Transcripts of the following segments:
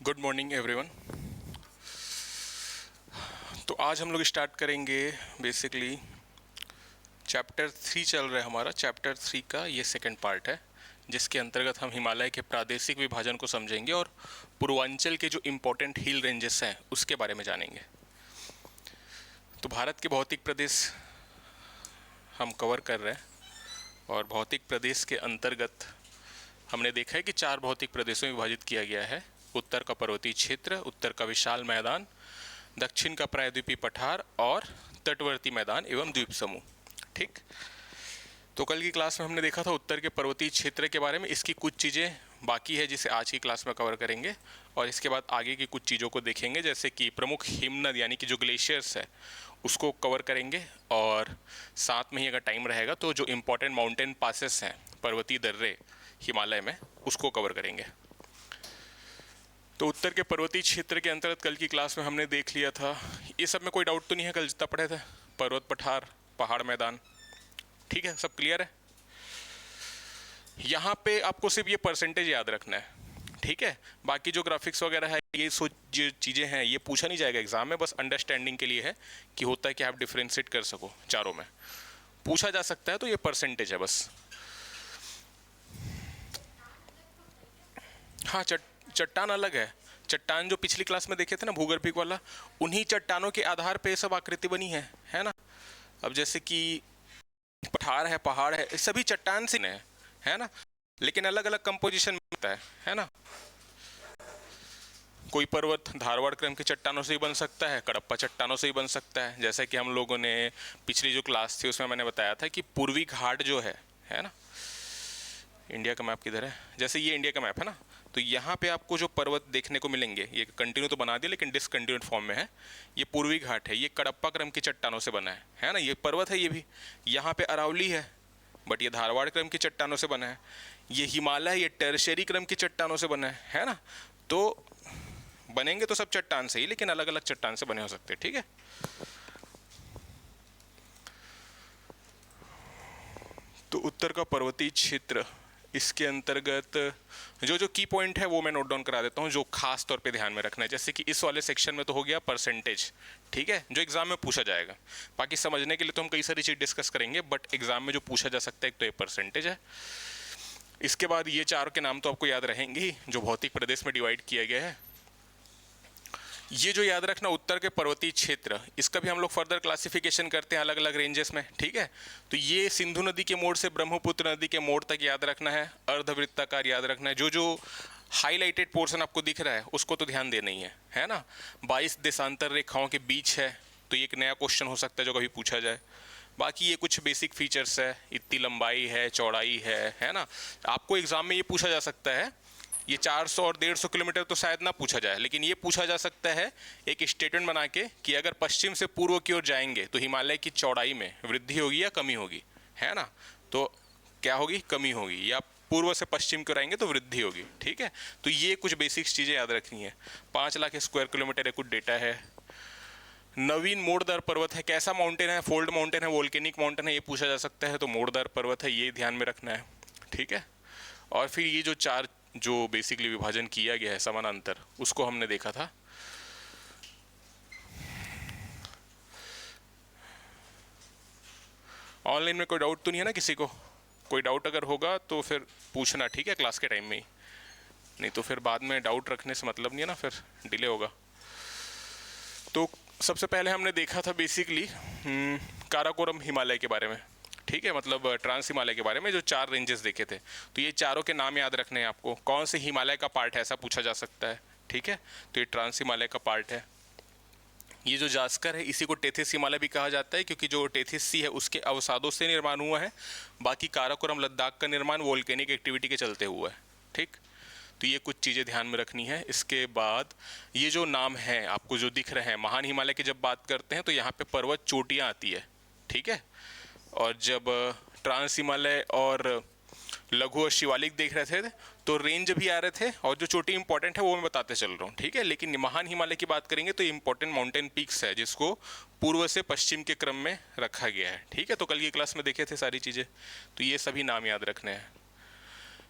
Good morning everyone. तो आज हम लोग स्टार्ट करेंगे बेसिकली चैप्टर 3 चल रहा है हमारा। चैप्टर 3 का ये सेकंड पार्ट है जिसके अंतर्गत हम हिमालय के प्रादेशिक विभाजन को समझेंगे और पूर्वांचल के जो इम्पोर्टेंट हिल रेंजेस हैं उसके बारे में जानेंगे। तो भारत के भौतिक प्रदेश हम कवर कर रहे हैं और भौतिक प्रदेश के अंतर्गत हमने देखा है कि 4 भौतिक प्रदेशों में विभाजित किया गया है। उत्तर का पर्वतीय क्षेत्र, उत्तर का विशाल मैदान, दक्षिण का प्रायद्वीपीय पठार और तटवर्ती मैदान एवं द्वीप समूह। ठीक, तो कल की क्लास में हमने देखा था उत्तर के पर्वतीय क्षेत्र के बारे में। इसकी कुछ चीज़ें बाकी है जिसे आज की क्लास में कवर करेंगे और इसके बाद आगे की कुछ चीज़ों को देखेंगे, जैसे कि प्रमुख हिमनद यानी कि जो ग्लेशियर्स है उसको कवर करेंगे और साथ में ही अगर टाइम रहेगा तो जो इम्पोर्टेंट माउंटेन पासेस हैं, पर्वतीय दर्रे हिमालय में, उसको कवर करेंगे। तो उत्तर के पर्वतीय क्षेत्र के अंतर्गत कल की क्लास में हमने देख लिया था। ये सब में कोई डाउट तो नहीं है? कल जितना पढ़े थे, पर्वत पठार, पहाड़, मैदान, ठीक है, सब क्लियर है। यहाँ पे आपको सिर्फ ये परसेंटेज याद रखना है, ठीक है। बाकी जो ग्राफिक्स वगैरह है, ये जो चीज़ें हैं, ये पूछा नहीं जाएगा एग्जाम में, बस अंडरस्टैंडिंग के लिए है कि होता है कि आप डिफ्रेंशिएट कर सको। चारों में पूछा जा सकता है तो ये परसेंटेज है बस। हाँ, चट्टान अलग है। चट्टान जो पिछली क्लास में देखे थे ना, भूगर्भिक वाला, उन्हीं चट्टानों के आधार पे सब आकृति बनी है ना। अब जैसे कि पठार है, पहाड़ है, सभी चट्टान से है ना, लेकिन अलग अलग कंपोजिशन में होता है ना। कोई पर्वत धारवाड़ क्रम की चट्टानों से ही बन सकता है, कडप्पा चट्टानों से ही बन सकता है। जैसे कि हम लोगों ने पिछली जो क्लास थी उसमें मैंने बताया था कि पूर्वी घाट जो है ना। इंडिया का मैप किधर है? जैसे ये इंडिया का मैप है ना, तो यहाँ पे आपको जो पर्वत देखने को मिलेंगे, ये कंटिन्यू तो बना दिया लेकिन डिसकंटिन्यूड फॉर्म में है। ये पूर्वी घाट है, ये कडप्पा क्रम की चट्टानों से बना है ना। ये पर्वत है, ये भी। यहाँ पे अरावली है, बट ये धारवाड़ क्रम की चट्टानों से बना है। ये हिमालय, ये टर्शियरी क्रम की चट्टानों से बना है ना। तो बनेंगे तो सब चट्टान से ही, लेकिन अलग अलग चट्टान से बने हो सकते हैं, ठीक है। तो उत्तर का पर्वतीय क्षेत्र, इसके अंतर्गत जो जो की पॉइंट है वो मैं नोट डाउन करा देता हूँ, जो खास तौर पे ध्यान में रखना है। जैसे कि इस वाले सेक्शन में तो हो गया परसेंटेज, ठीक है, जो एग्जाम में पूछा जाएगा। बाकी समझने के लिए तो हम कई सारी चीज़ डिस्कस करेंगे, बट एग्जाम में जो पूछा जा सकता है एक तो ये परसेंटेज है। इसके बाद ये 4 के नाम तो आपको याद रहेंगे ही, जो भौतिक प्रदेश में डिवाइड किया गया है। ये जो याद रखना, उत्तर के पर्वतीय क्षेत्र, इसका भी हम लोग फर्दर क्लासिफिकेशन करते हैं अलग अलग रेंजेस में, ठीक है। तो ये सिंधु नदी के मोड़ से ब्रह्मपुत्र नदी के मोड़ तक याद रखना है, अर्धवृत्ताकार याद रखना है। जो जो हाईलाइटेड पोर्शन आपको दिख रहा है उसको तो ध्यान देना ही है ना। 22 देशांतर रेखाओं के बीच है, तो ये एक नया क्वेश्चन हो सकता है जो कभी पूछा जाए। बाकी ये कुछ बेसिक फीचर्स है, इतनी लंबाई है, चौड़ाई है ना। आपको एग्जाम में ये पूछा जा सकता है। ये 400 और 150 किलोमीटर तो शायद ना पूछा जाए, लेकिन ये पूछा जा सकता है एक स्टेटमेंट बना के कि अगर पश्चिम से पूर्व की ओर जाएंगे तो हिमालय की चौड़ाई में वृद्धि होगी या कमी होगी, है ना। तो क्या होगी? कमी होगी। या पूर्व से पश्चिम की ओर आएंगे तो वृद्धि होगी, ठीक है। तो ये कुछ बेसिक चीज़ें याद रखनी है। 5 लाख स्क्वायर किलोमीटर कुछ डेटा है। नवीन मोड़दार पर्वत है, कैसा माउंटेन है? फोल्ड माउंटेन है, वोल्केनिक माउंटेन है, ये पूछा जा सकता है। तो मोड़दार पर्वत है, ये ध्यान में रखना है, ठीक है। और फिर ये जो 4 जो बेसिकली विभाजन किया गया है समानांतर, उसको हमने देखा था। ऑनलाइन में कोई डाउट तो नहीं है ना किसी को? कोई डाउट अगर होगा तो फिर पूछना, ठीक है, क्लास के टाइम में ही। नहीं तो फिर बाद में डाउट रखने से मतलब नहीं है ना, फिर डिले होगा। तो सबसे पहले हमने देखा था बेसिकली काराकोरम हिमालय के बारे में, ठीक है, मतलब ट्रांस हिमालय के बारे में, जो 4 रेंजेस देखे थे। तो ये चारों के नाम याद रखने हैं आपको। कौन से हिमालय का पार्ट है ऐसा पूछा जा सकता है, ठीक है। तो ये ट्रांस हिमालय का पार्ट है। ये जो जास्कर है इसी को टेथिस हिमालय भी कहा जाता है, क्योंकि जो टेथिस सी है उसके अवसादों से निर्माण हुआ है। बाकी काराकोरम लद्दाख का निर्माण वोल्केनिक एक्टिविटी के चलते हुआ है, ठीक। तो ये कुछ चीज़ें ध्यान में रखनी है। इसके बाद ये जो नाम है आपको जो दिख रहे हैं, महान हिमालय की जब बात करते हैं तो यहाँ पे पर्वत चोटियाँ आती है, ठीक है। और जब ट्रांस हिमालय और लघु और शिवालिक देख रहे थे तो रेंज भी आ रहे थे, और जो चोटी इंपॉर्टेंट है वो मैं बताते चल रहा हूँ, ठीक है। लेकिन महान हिमालय की बात करेंगे तो इंपॉर्टेंट माउंटेन पीक्स है जिसको पूर्व से पश्चिम के क्रम में रखा गया है, ठीक है। तो कल की क्लास में देखे थे सारी चीज़ें, तो ये सभी नाम याद रखने हैं।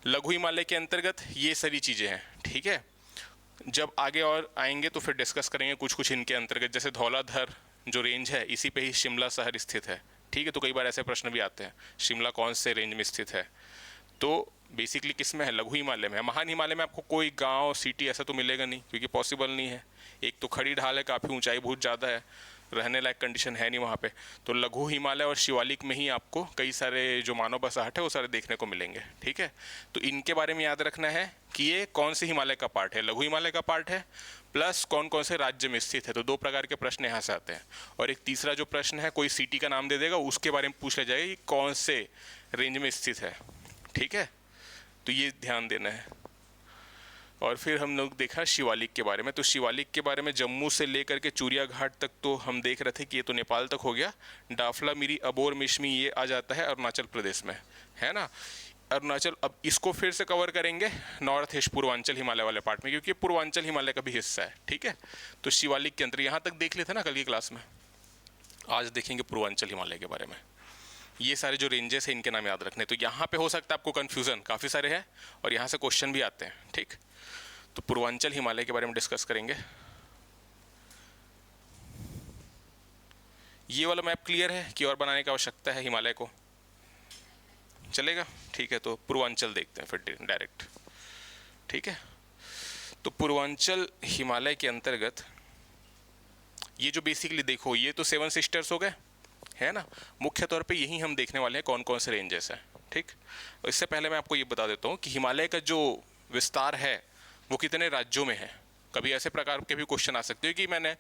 लघु हिमालय के अंतर्गत ये सारी चीज़ें हैं, ठीक है। जब आगे और आएंगे तो फिर डिस्कस करेंगे कुछ कुछ इनके अंतर्गत, जैसे धौलाधर जो रेंज है इसी पे ही शिमला शहर स्थित है, ठीक है। तो कई बार ऐसे प्रश्न भी आते हैं, शिमला कौन से रेंज में स्थित है। तो बेसिकली किस में है, लघु हिमालय में है। महान हिमालय में आपको कोई गांव सिटी ऐसा तो मिलेगा नहीं, क्योंकि पॉसिबल नहीं है। एक तो खड़ी ढाल है, काफ़ी ऊंचाई बहुत ज़्यादा है, रहने लायक कंडीशन है नहीं वहाँ पे। तो लघु हिमालय और शिवालिक में ही आपको कई सारे जो मानव बसाहट है वो सारे देखने को मिलेंगे, ठीक है। तो इनके बारे में याद रखना है कि ये कौन से हिमालय का पार्ट है, लघु हिमालय का पार्ट है, प्लस कौन कौन से राज्य में स्थित है। तो दो प्रकार के प्रश्न यहाँ से आते हैं। और एक तीसरा जो प्रश्न है, कोई सिटी का नाम दे देगा, उसके बारे में पूछ लिया जाएगा कि कौन से रेंज में स्थित है, ठीक है। तो ये ध्यान देना है। और फिर हम लोग देखा शिवालिक के बारे में। तो शिवालिक के बारे में जम्मू से लेकर के चूरिया घाट तक तो हम देख रहे थे कि ये तो नेपाल तक हो गया। डाफला, मिरी, अबोर, मिश्मी ये आ जाता है अरुणाचल प्रदेश में, है ना। अरुणाचल, अब इसको फिर से कवर करेंगे नॉर्थ ईस्ट पूर्वांचल हिमालय वाले पार्ट में, क्योंकि पूर्वांचल हिमालय का भी हिस्सा है, ठीक है। तो शिवालिक के अंदर यहाँ तक देख लेते ना कल की क्लास में, आज देखेंगे पूर्वांचल हिमालय के बारे में। ये सारे जो रेंजेस हैं इनके नाम याद रखने। तो यहाँ पे हो सकता है आपको कन्फ्यूज़न, काफ़ी सारे हैं और यहाँ से क्वेश्चन भी आते हैं, ठीक। तो पूर्वांचल हिमालय के बारे में डिस्कस करेंगे। ये वाला मैप क्लियर है कि और बनाने की आवश्यकता है हिमालय को, चलेगा, ठीक है। तो पूर्वांचल देखते हैं फिर डायरेक्ट, ठीक है। तो पूर्वांचल हिमालय के अंतर्गत ये जो बेसिकली देखो, ये तो 7 सिस्टर्स हो गए, है ना। मुख्य तौर पे यही हम देखने वाले हैं कौन कौन से रेंजेस हैं, ठीक। और इससे पहले मैं आपको ये बता देता हूँ कि हिमालय का जो विस्तार है वो कितने राज्यों में है। कभी ऐसे प्रकार के भी क्वेश्चन आ सकते हैं कि मैंने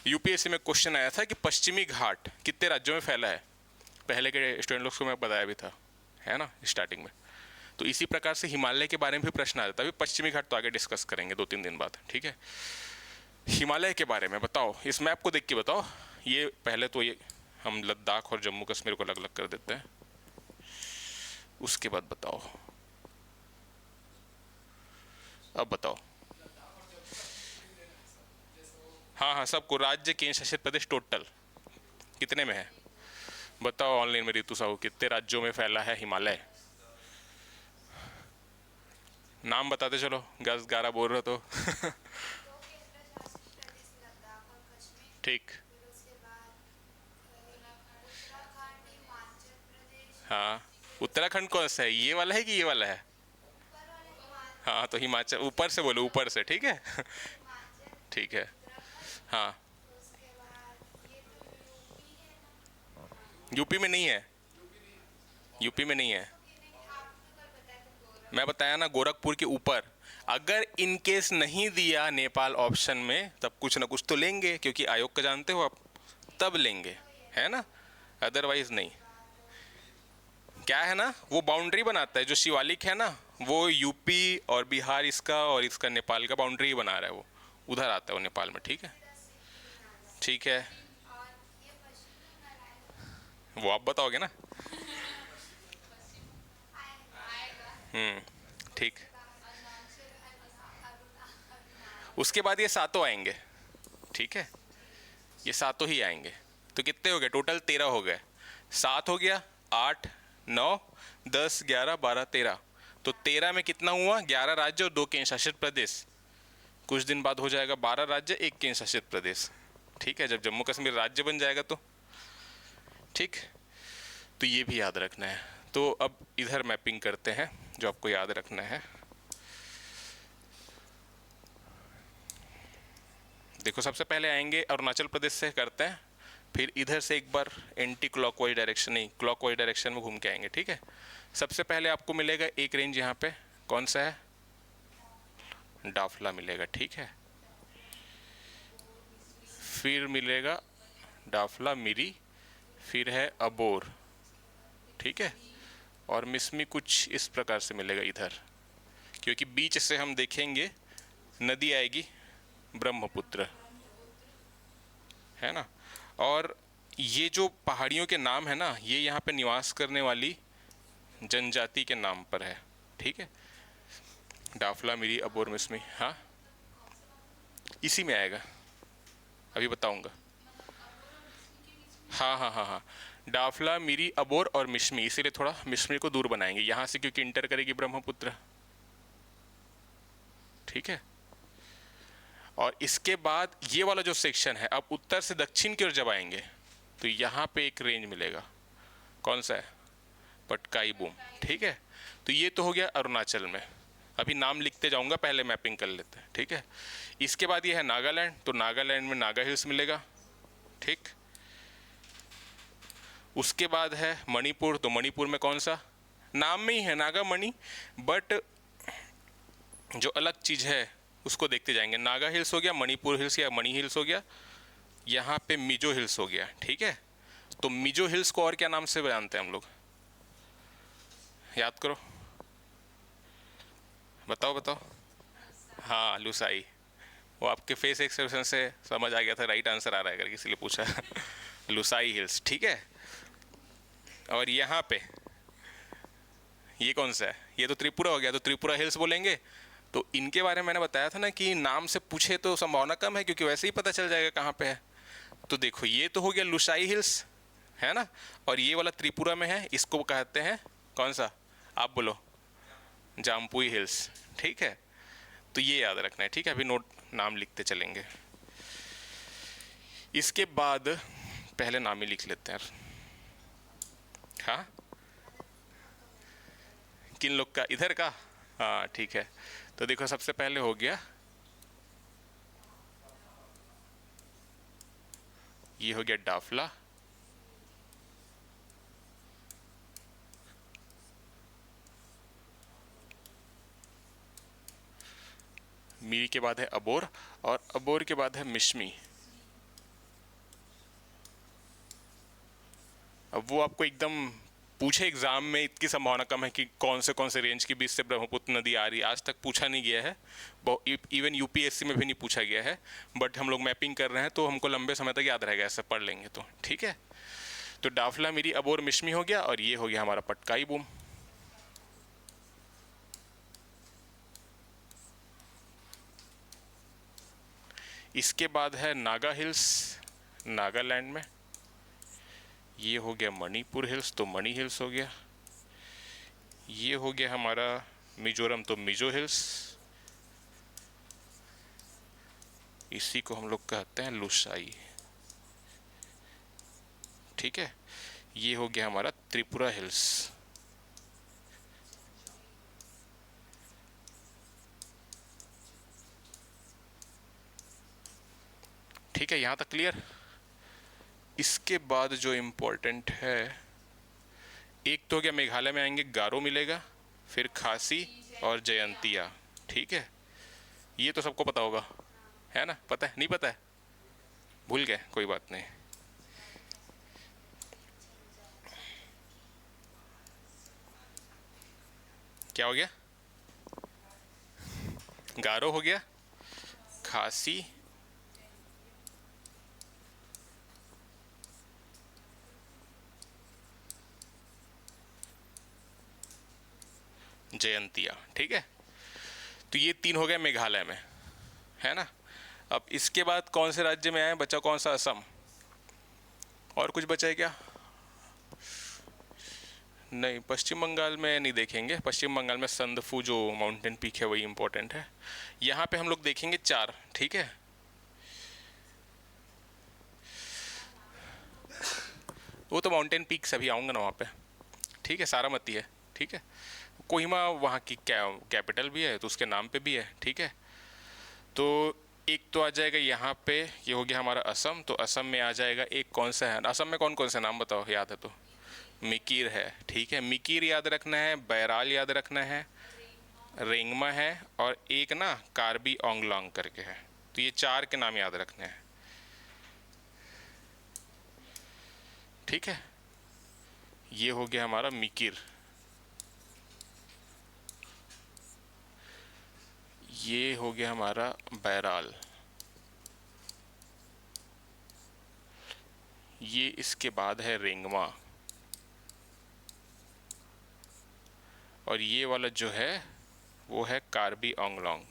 यूपीएससी में क्वेश्चन आया था कि पश्चिमी घाट कितने राज्यों में फैला है, पहले के स्टूडेंट लोग को मैं बताया भी था, है ना, स्टार्टिंग में। तो इसी प्रकार से हिमालय के बारे में भी प्रश्न आ जाता है। अभी पश्चिमी घाट तो आगे डिस्कस करेंगे 2-3 दिन बाद, ठीक है। हिमालय के बारे में बताओ, इस मैप को देख के बताओ। ये पहले तो ये हम लद्दाख और जम्मू कश्मीर को अलग अलग कर देते हैं, उसके बाद बताओ, अब बताओ। हाँ हाँ, सबको, राज्य केंद्र शासित प्रदेश टोटल कितने में है बताओ। ऑनलाइन में ऋतु साहू, कितने राज्यों में फैला है हिमालय, नाम बताते चलो। 10-11 बोल रहे हो तो ठीक, हाँ। उत्तराखंड कौन सा है, ये वाला है कि ये वाला है? हाँ तो हिमाचल, ऊपर से बोलो, ऊपर से, ठीक है ठीक है, हाँ। यूपी में नहीं है, यूपी में नहीं है, मैं बताया ना, गोरखपुर के ऊपर। अगर इन केस नहीं दिया नेपाल ऑप्शन में, तब कुछ ना कुछ तो लेंगे, क्योंकि आयोग का जानते हो आप, तब लेंगे, है ना, अदरवाइज नहीं। क्या है ना, वो बाउंड्री बनाता है, जो शिवालिक है ना, वो यूपी और बिहार इसका और इसका नेपाल का बाउंड्री बना रहा है, वो उधर आता है वो नेपाल में, ठीक है, ठीक है। वो आप बताओगे ना, ठीक। उसके बाद ये सातों आएंगे, ठीक है, ये सातों ही आएंगे। तो कितने हो गए टोटल? 13 हो गए। 7 हो गया, 8, 9, 10, 11, 12, 13। तो 13 में कितना हुआ? 11 राज्य और 2 केंद्र शासित प्रदेश। कुछ दिन बाद हो जाएगा 12 राज्य, 1 केंद्र शासित प्रदेश, ठीक है, जब जम्मू कश्मीर राज्य बन जाएगा तो, ठीक। तो ये भी याद रखना है। तो अब इधर मैपिंग करते हैं जो आपको याद रखना है। देखो, सबसे पहले आएंगे अरुणाचल प्रदेश से करते हैं, फिर इधर से एक बार एंटी क्लॉकवाइज डायरेक्शन, नहीं क्लॉकवाइज डायरेक्शन में घूम के आएंगे, ठीक है। सबसे पहले आपको मिलेगा एक रेंज यहाँ पे, कौन सा है? डाफला मिलेगा, ठीक है। फिर मिलेगा डाफला, मिरी, फिर है अबोर, ठीक है। और मिसमी कुछ इस प्रकार से मिलेगा इधर, क्योंकि बीच से हम देखेंगे नदी आएगी ब्रह्मपुत्र, है ना। और ये जो पहाड़ियों के नाम है ना, ये यहाँ पे निवास करने वाली जनजाति के नाम पर है, ठीक है। डाफला, मिरी, अबोर, मिसमी, हाँ इसी में आएगा, अभी बताऊंगा। हाँ हाँ हाँ हाँ, डाफला, मिरी, अबोर और मिश्मी, इसीलिए थोड़ा मिश्मी को दूर बनाएंगे यहाँ से, क्योंकि इंटर करेगी ब्रह्मपुत्र, ठीक है। और इसके बाद ये वाला जो सेक्शन है, अब उत्तर से दक्षिण की ओर जब आएंगे तो यहाँ पे एक रेंज मिलेगा, कौन सा है, पटकाई बूम। ठीक है, तो ये तो हो गया अरुणाचल में। अभी नाम लिखते जाऊंगा, पहले मैपिंग कर लेते हैं। ठीक है, इसके बाद ये है नागालैंड, तो नागालैंड में नागा हिल्स मिलेगा। ठीक, उसके बाद है मणिपुर, तो मणिपुर में कौन सा, नाम में ही है नागा मणि, बट जो अलग चीज़ है उसको देखते जाएंगे। नागा हिल्स हो गया, मणिपुर हिल्स या मणि हिल्स हो गया, यहाँ पे मिजो हिल्स हो गया। ठीक है, तो मिजो हिल्स को और क्या नाम से जानते हैं हम लोग, याद करो, बताओ बताओ। हाँ, लुसाई। वो आपके फेस एक्सप्रेशन से समझ आ गया था राइट आंसर आ रहा है करके, इसलिए पूछा। लुसाई हिल्स। ठीक है, और यहाँ पे ये कौन सा है, ये तो त्रिपुरा हो गया, तो त्रिपुरा हिल्स बोलेंगे। तो इनके बारे में मैंने बताया था ना कि नाम से पूछे तो संभावना कम है, क्योंकि वैसे ही पता चल जाएगा कहाँ पे है। तो देखो ये तो हो गया लुसाई हिल्स, है ना, और ये वाला त्रिपुरा में है, इसको कहते हैं कौन सा, आप बोलो, जाम्पुई हिल्स। ठीक है, तो ये याद रखना है। ठीक है, अभी नोट नाम लिखते चलेंगे। इसके बाद पहले नाम ही लिख लेते हैं। हाँ, किन लोग का, इधर का, हाँ ठीक है। तो देखो सबसे पहले हो गया, ये हो गया डाफला, मीरी के बाद है अबोर, और अबोर के बाद है मिश्मी। अब वो आपको एकदम पूछे एग्जाम में, इतनी संभावना कम है कि कौन से रेंज के बीच से ब्रह्मपुत्र नदी आ रही है, आज तक पूछा नहीं गया है, इवन यूपीएससी में भी नहीं पूछा गया है। बट हम लोग मैपिंग कर रहे हैं तो हमको लंबे समय तक याद रहेगा, ऐसा पढ़ लेंगे तो। ठीक है, तो डाफला, मीरी, अबोर, मिश्मी हो गया, और ये हो गया हमारा पटकाई बूम। इसके बाद है नागा हिल्स, नागालैंड में। ये हो गया मणिपुर हिल्स, तो मणि हिल्स हो गया। ये हो गया हमारा मिजोरम, तो मिजो हिल्स, इसी को हम लोग कहते हैं लुसाई। ठीक है, ये हो गया हमारा त्रिपुरा हिल्स। ठीक है, यहाँ तक क्लियर। इसके बाद जो इम्पोर्टेंट है, एक तो हो गया मेघालय में आएंगे गारो मिलेगा, फिर खासी और जयंतिया। ठीक है, ये तो सबको पता होगा, है ना, पता है, नहीं पता है, भूल गए, कोई बात नहीं। क्या हो गया, गारो हो गया, खासी, जयंतिया। ठीक है, तो ये तीन हो गए मेघालय में, है ना। अब इसके बाद कौन से राज्य में आए, बचा कौन सा, असम। और कुछ बचा है क्या, नहीं, पश्चिम बंगाल में नहीं देखेंगे। पश्चिम बंगाल में संदफू जो माउंटेन पीक है वही इम्पोर्टेंट है। यहाँ पे हम लोग देखेंगे 4। ठीक है, वो तो माउंटेन पीक सभी आऊँगा ना वहाँ पे। ठीक है, सारामती है। ठीक है, कोहिमा वहाँ की कैपिटल भी है, तो उसके नाम पे भी है। ठीक है, तो एक तो आ जाएगा यहाँ पे, ये हो गया हमारा असम। तो असम में आ जाएगा एक, कौन सा है असम में, कौन कौन सा नाम बताओ, याद है तो। मिकीर है। ठीक है, मिकीर याद रखना है, बैराल याद रखना है, रेंगमा है, और एक ना कार्बी ओंगलोंग करके है। तो ये 4 के नाम याद रखने हैं। ठीक है, ये हो गया हमारा मिकीर। ये हो गया हमारा बैराल। ये इसके बाद है रेंगमा, और ये वाला जो है वो है कार्बी ओंगलोंग।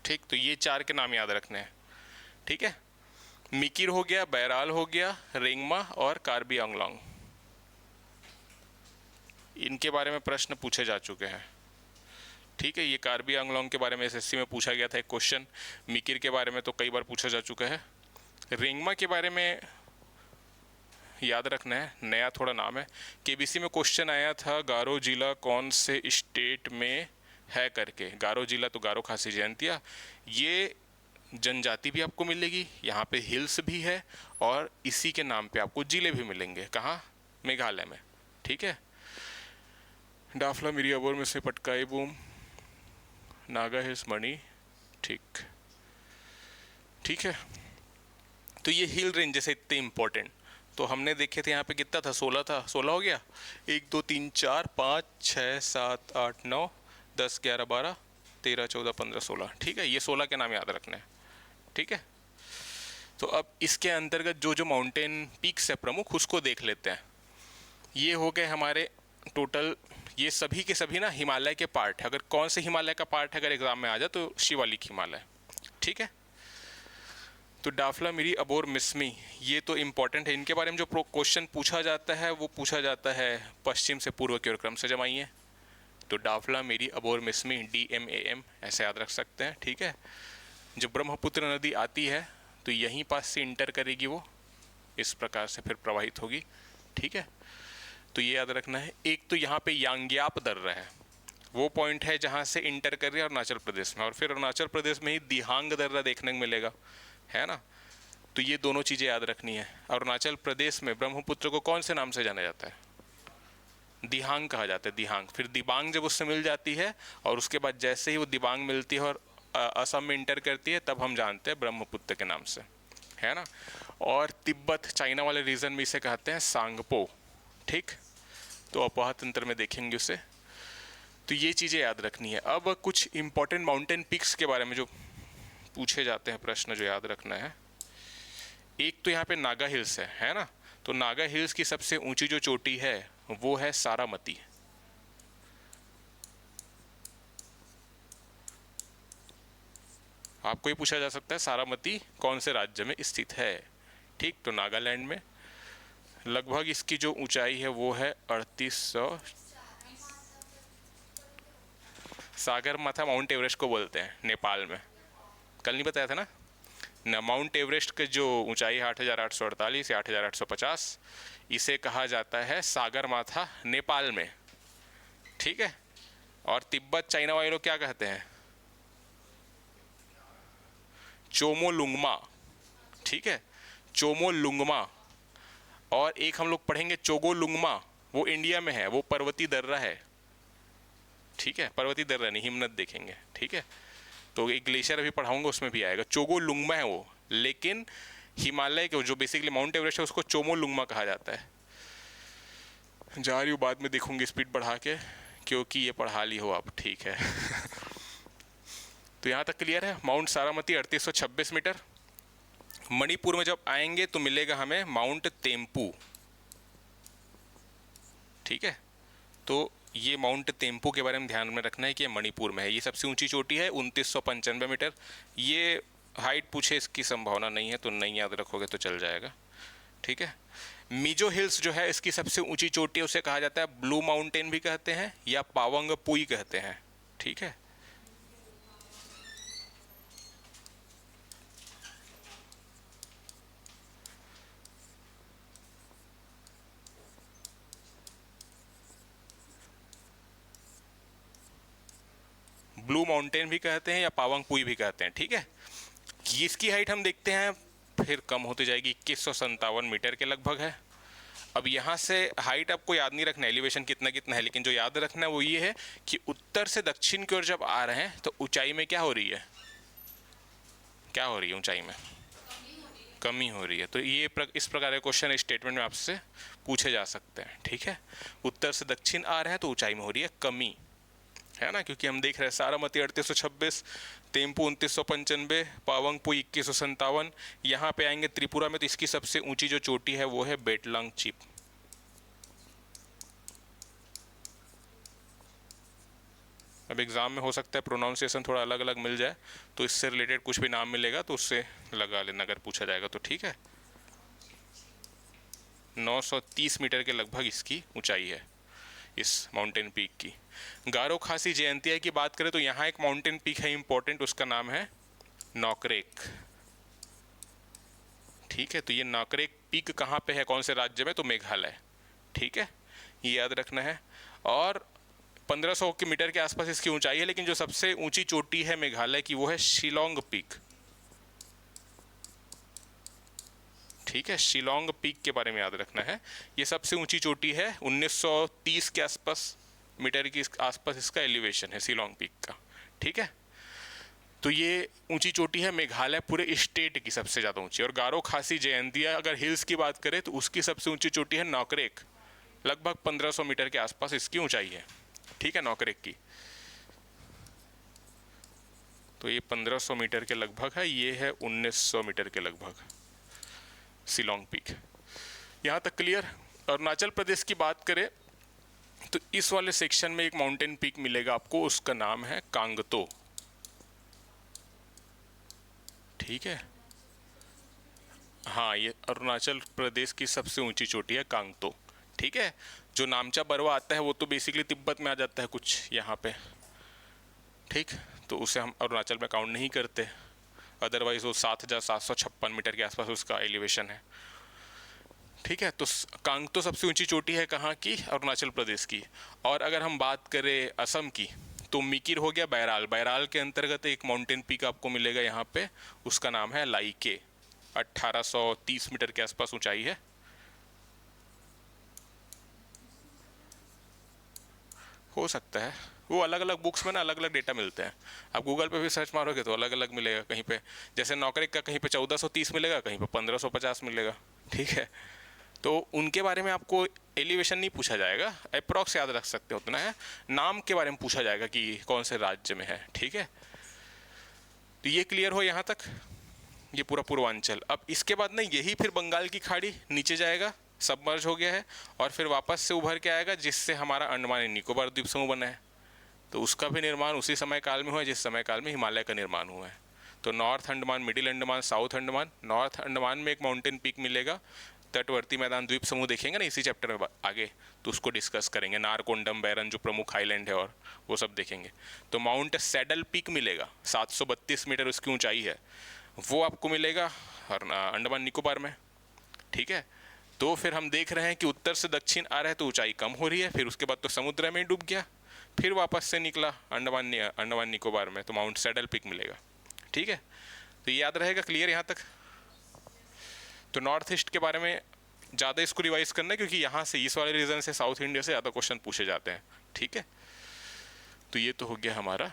ठीक, तो ये 4 के नाम याद रखने हैं। ठीक है, मिकिर हो गया, बैराल हो गया, रेंगमा और कार्बी आंगलोंग। इनके बारे में प्रश्न पूछे जा चुके हैं। ठीक है, ये कार्बी आंगलोंग के बारे में एसएससी में पूछा गया था एक क्वेश्चन। मिकिर के बारे में तो कई बार पूछा जा चुका है। रेंगमा के बारे में याद रखना है, नया थोड़ा नाम है। केबीसी में क्वेश्चन आया था गारो जिला कौन से स्टेट में है करके। गारो जिला तो गारो खासी जयंतिया। ये जनजाति भी आपको मिलेगी, यहाँ पे हिल्स भी है और इसी के नाम पे आपको जिले भी मिलेंगे। कहाँ? मेघालय में। ठीक है। डाफला मिरी अबोर में से पटकाई बूम, नागा हिल्स मणि। ठीक है। तो ये हिल रेंजेस है इतने इंपॉर्टेंट। तो हमने देखे थे यहाँ पे कितना था, 16 था। 16 हो गया। 1 2 3 4 5 6 7 8 9 10 11 12 13 14 15 16। ठीक है, ये 16 के नाम याद रखने हैं। ठीक है। तो अब इसके अंतर्गत जो जो माउंटेन पीक्स है प्रमुख, उसको देख लेते हैं। ये हो गए हमारे टोटल। ये सभी के सभी ना हिमालय के पार्ट है। अगर कौन से हिमालय का पार्ट है अगर एग्जाम में आ जाए तो शिवालिक हिमालय। ठीक है। तो डाफला मिरी अबोर मिस्मी, ये तो इम्पॉर्टेंट है। इनके बारे में जो क्वेश्चन पूछा जाता है वो पूछा जाता है पश्चिम से पूर्व की ओर क्रम से जमाइए। तो डाफला मिरी अबोर मिस्मी, DMAM ऐसे याद रख सकते हैं। ठीक है। जब ब्रह्मपुत्र नदी आती है तो यहीं पास से इंटर करेगी, वो इस प्रकार से फिर प्रवाहित होगी। ठीक है। तो ये याद रखना है। एक तो यहाँ पे यांग्याप दर्रा है, वो पॉइंट है जहाँ से इंटर कर रही है अरुणाचल प्रदेश में, और फिर अरुणाचल प्रदेश में ही दिहांग दर्रा देखने को मिलेगा, है ना। तो ये दोनों चीज़ें याद रखनी है। अरुणाचल प्रदेश में ब्रह्मपुत्र को कौन से नाम से जाना जाता है? दिहांग कहा जाता है, दिहांग। फिर दिबांग जब उससे मिल जाती है और उसके बाद जैसे ही वो दिबांग मिलती है और असम में इंटर करती है, तब हम जानते हैं ब्रह्मपुत्र के नाम से, है ना। और तिब्बत चाइना वाले रीजन में इसे कहते हैं सांगपो। ठीक। तो अपवाह तंत्र में देखेंगे उसे। तो ये चीज़ें याद रखनी है। अब कुछ इंपॉर्टेंट माउंटेन पिक्स के बारे में जो पूछे जाते हैं प्रश्न, जो याद रखना है। एक तो यहाँ पे नागा हिल्स है ना। तो नागा हिल्स की सबसे ऊंची जो चोटी है वो है सारामती। आपको ये पूछा जा सकता है सारामती कौन से राज्य में स्थित है। ठीक। तो नागालैंड में। लगभग इसकी जो ऊंचाई है वो है 3800। सागर माथा माउंट एवरेस्ट को बोलते हैं नेपाल में। कल नहीं बताया था ना। माउंट एवरेस्ट की जो ऊंचाई है 8848 या 8850, इसे कहा जाता है सागर माथा नेपाल में। ठीक है। और तिब्बत चाइना वाले लोग क्या कहते हैं? चोमोलुंगमा। ठीक है, चोमोलुंगमा। और एक हम लोग पढ़ेंगे चोगोलुंगमा, वो इंडिया में है, वो पर्वतीय दर्रा है। ठीक है, पर्वतीय दर्रा नहीं, हिमनद देखेंगे। ठीक है। तो एक ग्लेशियर अभी पढ़ाऊंगा, उसमें भी आएगा। चोगोलुंगमा है वो, लेकिन हिमालय के जो बेसिकली माउंट एवरेस्ट है उसको चोमोलुंगमा कहा जाता है। जा रही हूँ, बाद में देखूंगी स्पीड बढ़ा के, क्योंकि ये पढ़ा ली हो आप। ठीक है। तो यहाँ तक क्लियर है। Mount Saramati 3826 metre. मणिपुर में जब आएंगे तो मिलेगा हमें माउंट तेम्पू। ठीक है। तो ये माउंट तेम्पू के बारे में ध्यान में रखना है कि ये मणिपुर में है। ये सबसे ऊंची चोटी है, 2995 मीटर। ये हाइट पूछे इसकी संभावना नहीं है, तो नहीं याद रखोगे तो चल जाएगा। ठीक है। मिजो हिल्स जो है इसकी सबसे ऊंची चोटी है, उसे कहा जाता है ब्लू माउंटेन भी कहते हैं या पावंग पुई कहते हैं। ठीक है। ब्लू माउंटेन भी कहते हैं या पावंग पुई भी कहते हैं। ठीक है। इसकी हाइट हम देखते हैं फिर कम होती जाएगी, 2157 मीटर के लगभग है। अब यहाँ से हाइट आपको याद नहीं रखना, एलिवेशन कितना कितना है, लेकिन जो याद रखना है वो ये है कि उत्तर से दक्षिण की ओर जब आ रहे हैं तो ऊंचाई में क्या हो रही है? क्या हो रही है ऊंचाई में? कमी हो रही है। तो ये इस प्रकार के क्वेश्चन स्टेटमेंट में आपसे पूछे जा सकते हैं। ठीक है। उत्तर से दक्षिण आ रहे हैं तो ऊंचाई में हो रही है कमी, है ना। क्योंकि हम देख रहे हैं सारामती 3826, तेम्पू 2995, पावंगपू 2157। यहाँ पे आएंगे त्रिपुरा में तो इसकी सबसे ऊंची जो चोटी है वो है बेटलांग चीप। अब अब एग्ज़ाम में हो सकता है प्रोनाउंसिएशन थोड़ा अलग अलग मिल जाए, तो इससे रिलेटेड कुछ भी नाम मिलेगा तो उससे लगा लेना अगर पूछा जाएगा तो, ठीक है। 930 मीटर के लगभग इसकी ऊंचाई है इस माउंटेन पीक की। गारो खासी जयंतिया की बात करें तो यहाँ एक माउंटेन पीक है इंपॉर्टेंट, उसका नाम है नॉकरेक, ठीक है। तो ये नॉकरेक पीक कहाँ पे है, कौन से राज्य में, तो मेघालय, ठीक है, ये याद रखना है। और 1500 मीटर के आसपास इसकी ऊंचाई है, लेकिन जो सबसे ऊंची चोटी है मेघालय की वो है शिलोंग पीक, ठीक है। शिलोंग पीक के बारे में याद रखना है, ये सबसे ऊंची चोटी है, 1930 के आसपास मीटर की आसपास इसका एलिवेशन है शिलोंग पीक का, ठीक है। तो ये ऊंची चोटी है मेघालय पूरे स्टेट की सबसे ज़्यादा ऊंची। और गारो खासी जयंतिया अगर हिल्स की बात करें तो उसकी सबसे ऊंची चोटी है नॉकरेक, लगभग 1500 मीटर के आसपास इसकी ऊंचाई है, ठीक है, नॉकरेक की। तो ये 1500 मीटर के लगभग है, ये है 1900 मीटर के लगभग शिलोंग पीक। यहाँ तक क्लियर। अरुणाचल प्रदेश की बात करें तो इस वाले सेक्शन में एक माउंटेन पीक मिलेगा आपको, उसका नाम है कांगतो, ठीक है। हाँ, ये अरुणाचल प्रदेश की सबसे ऊंची चोटी है कांगतो, ठीक है। जो नामचा बरवा आता है वो तो बेसिकली तिब्बत में आ जाता है कुछ यहाँ पे, ठीक, तो उसे हम अरुणाचल में काउंट नहीं करते, अदरवाइज वो 7756 मीटर के आसपास उसका एलिवेशन है, ठीक है। तो कांगतो सबसे ऊंची चोटी है कहाँ की, अरुणाचल प्रदेश की। और अगर हम बात करें असम की तो मिकिर हो गया बैराल, बैराल के अंतर्गत एक माउंटेन पीक आपको मिलेगा यहाँ पे, उसका नाम है लाइके, 1830 मीटर के आसपास ऊंचाई है। हो सकता है, वो अलग अलग बुक्स में ना अलग अलग डेटा मिलते हैं, आप गूगल पे भी सर्च मारोगे तो अलग अलग मिलेगा, कहीं पे जैसे नौकरी का कहीं पे 1430 मिलेगा, कहीं पे 1550 मिलेगा, ठीक है। तो उनके बारे में आपको एलिवेशन नहीं पूछा जाएगा, अप्रॉक्स याद रख सकते हो उतना है, नाम के बारे में पूछा जाएगा कि कौन से राज्य में है, ठीक है। तो ये क्लियर हो यहाँ तक, ये पूरा पूर्वांचल। अब इसके बाद ना यही फिर बंगाल की खाड़ी नीचे जाएगा, सबमर्ज हो गया है, और फिर वापस से उभर के आएगा, जिससे हमारा अंडमान एंड निकोबार द्वीप समूह बना है। तो उसका भी निर्माण उसी समय काल में हुआ है जिस समय काल में हिमालय का निर्माण हुआ है। तो north Andaman, middle Andaman, south Andaman, north Andaman में एक माउंटेन पीक मिलेगा, तटवर्ती मैदान द्वीप समूह देखेंगे ना इसी चैप्टर में आगे, तो उसको डिस्कस करेंगे, नारकोंडम, बैरन जो प्रमुख आइलैंड है और वो सब देखेंगे। तो माउंट सैडल पीक मिलेगा, 732 मीटर उसकी ऊंचाई है, वो आपको मिलेगा अंडमान निकोबार में, ठीक है। तो फिर हम देख रहे हैं कि उत्तर से दक्षिण आ रहा है तो ऊंचाई कम हो रही है, फिर उसके बाद तो समुद्र में डूब गया, फिर वापस से निकला अंडमान निकोबार में, तो माउंट सैडल पीक मिलेगा, ठीक है। तो ये याद रहेगा, क्लियर यहाँ तक। तो नॉर्थ ईस्ट के बारे में ज़्यादा इसको रिवाइज करना है, क्योंकि यहाँ से इस वाले रीजन से साउथ इंडिया से ज़्यादा क्वेश्चन पूछे जाते हैं, ठीक है। तो ये तो हो गया हमारा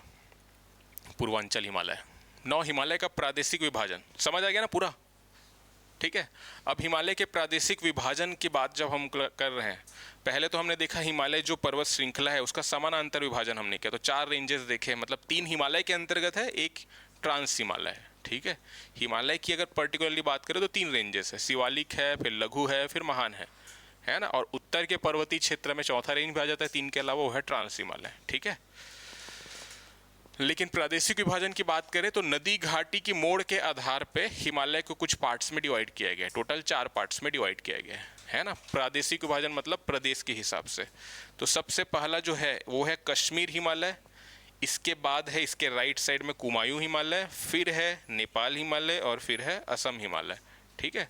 पूर्वांचल हिमालय। नौ हिमालय का प्रादेशिक विभाजन समझ आ गया ना पूरा, ठीक है। अब हिमालय के प्रादेशिक विभाजन की बात जब हम कर रहे हैं, पहले तो हमने देखा हिमालय जो पर्वत श्रृंखला है उसका समानांतर विभाजन हमने किया, तो 4 रेंजेस देखे, मतलब 3 हिमालय के अंतर्गत है, एक ट्रांस हिमालय है, ठीक है। हिमालय की अगर पर्टिकुलरली बात करें तो 3 रेंजेस है, शिवालिक है, फिर लघु है, फिर महान है ना। और उत्तर के पर्वतीय क्षेत्र में चौथा रेंज भी आ जाता है 3 के अलावा, वो है ट्रांस हिमालय, ठीक है। लेकिन प्रादेशिक विभाजन की बात करें तो नदी घाटी की मोड़ के आधार पे हिमालय को कुछ पार्ट्स में डिवाइड किया गया है, टोटल 4 पार्ट्स में डिवाइड किया गया है ना। प्रादेशिक विभाजन मतलब प्रदेश के हिसाब से। तो सबसे पहला जो है वो है कश्मीर हिमालय, इसके बाद है इसके राइट साइड में कुमायूं हिमालय, फिर है नेपाल हिमालय, और फिर है असम हिमालय, ठीक है।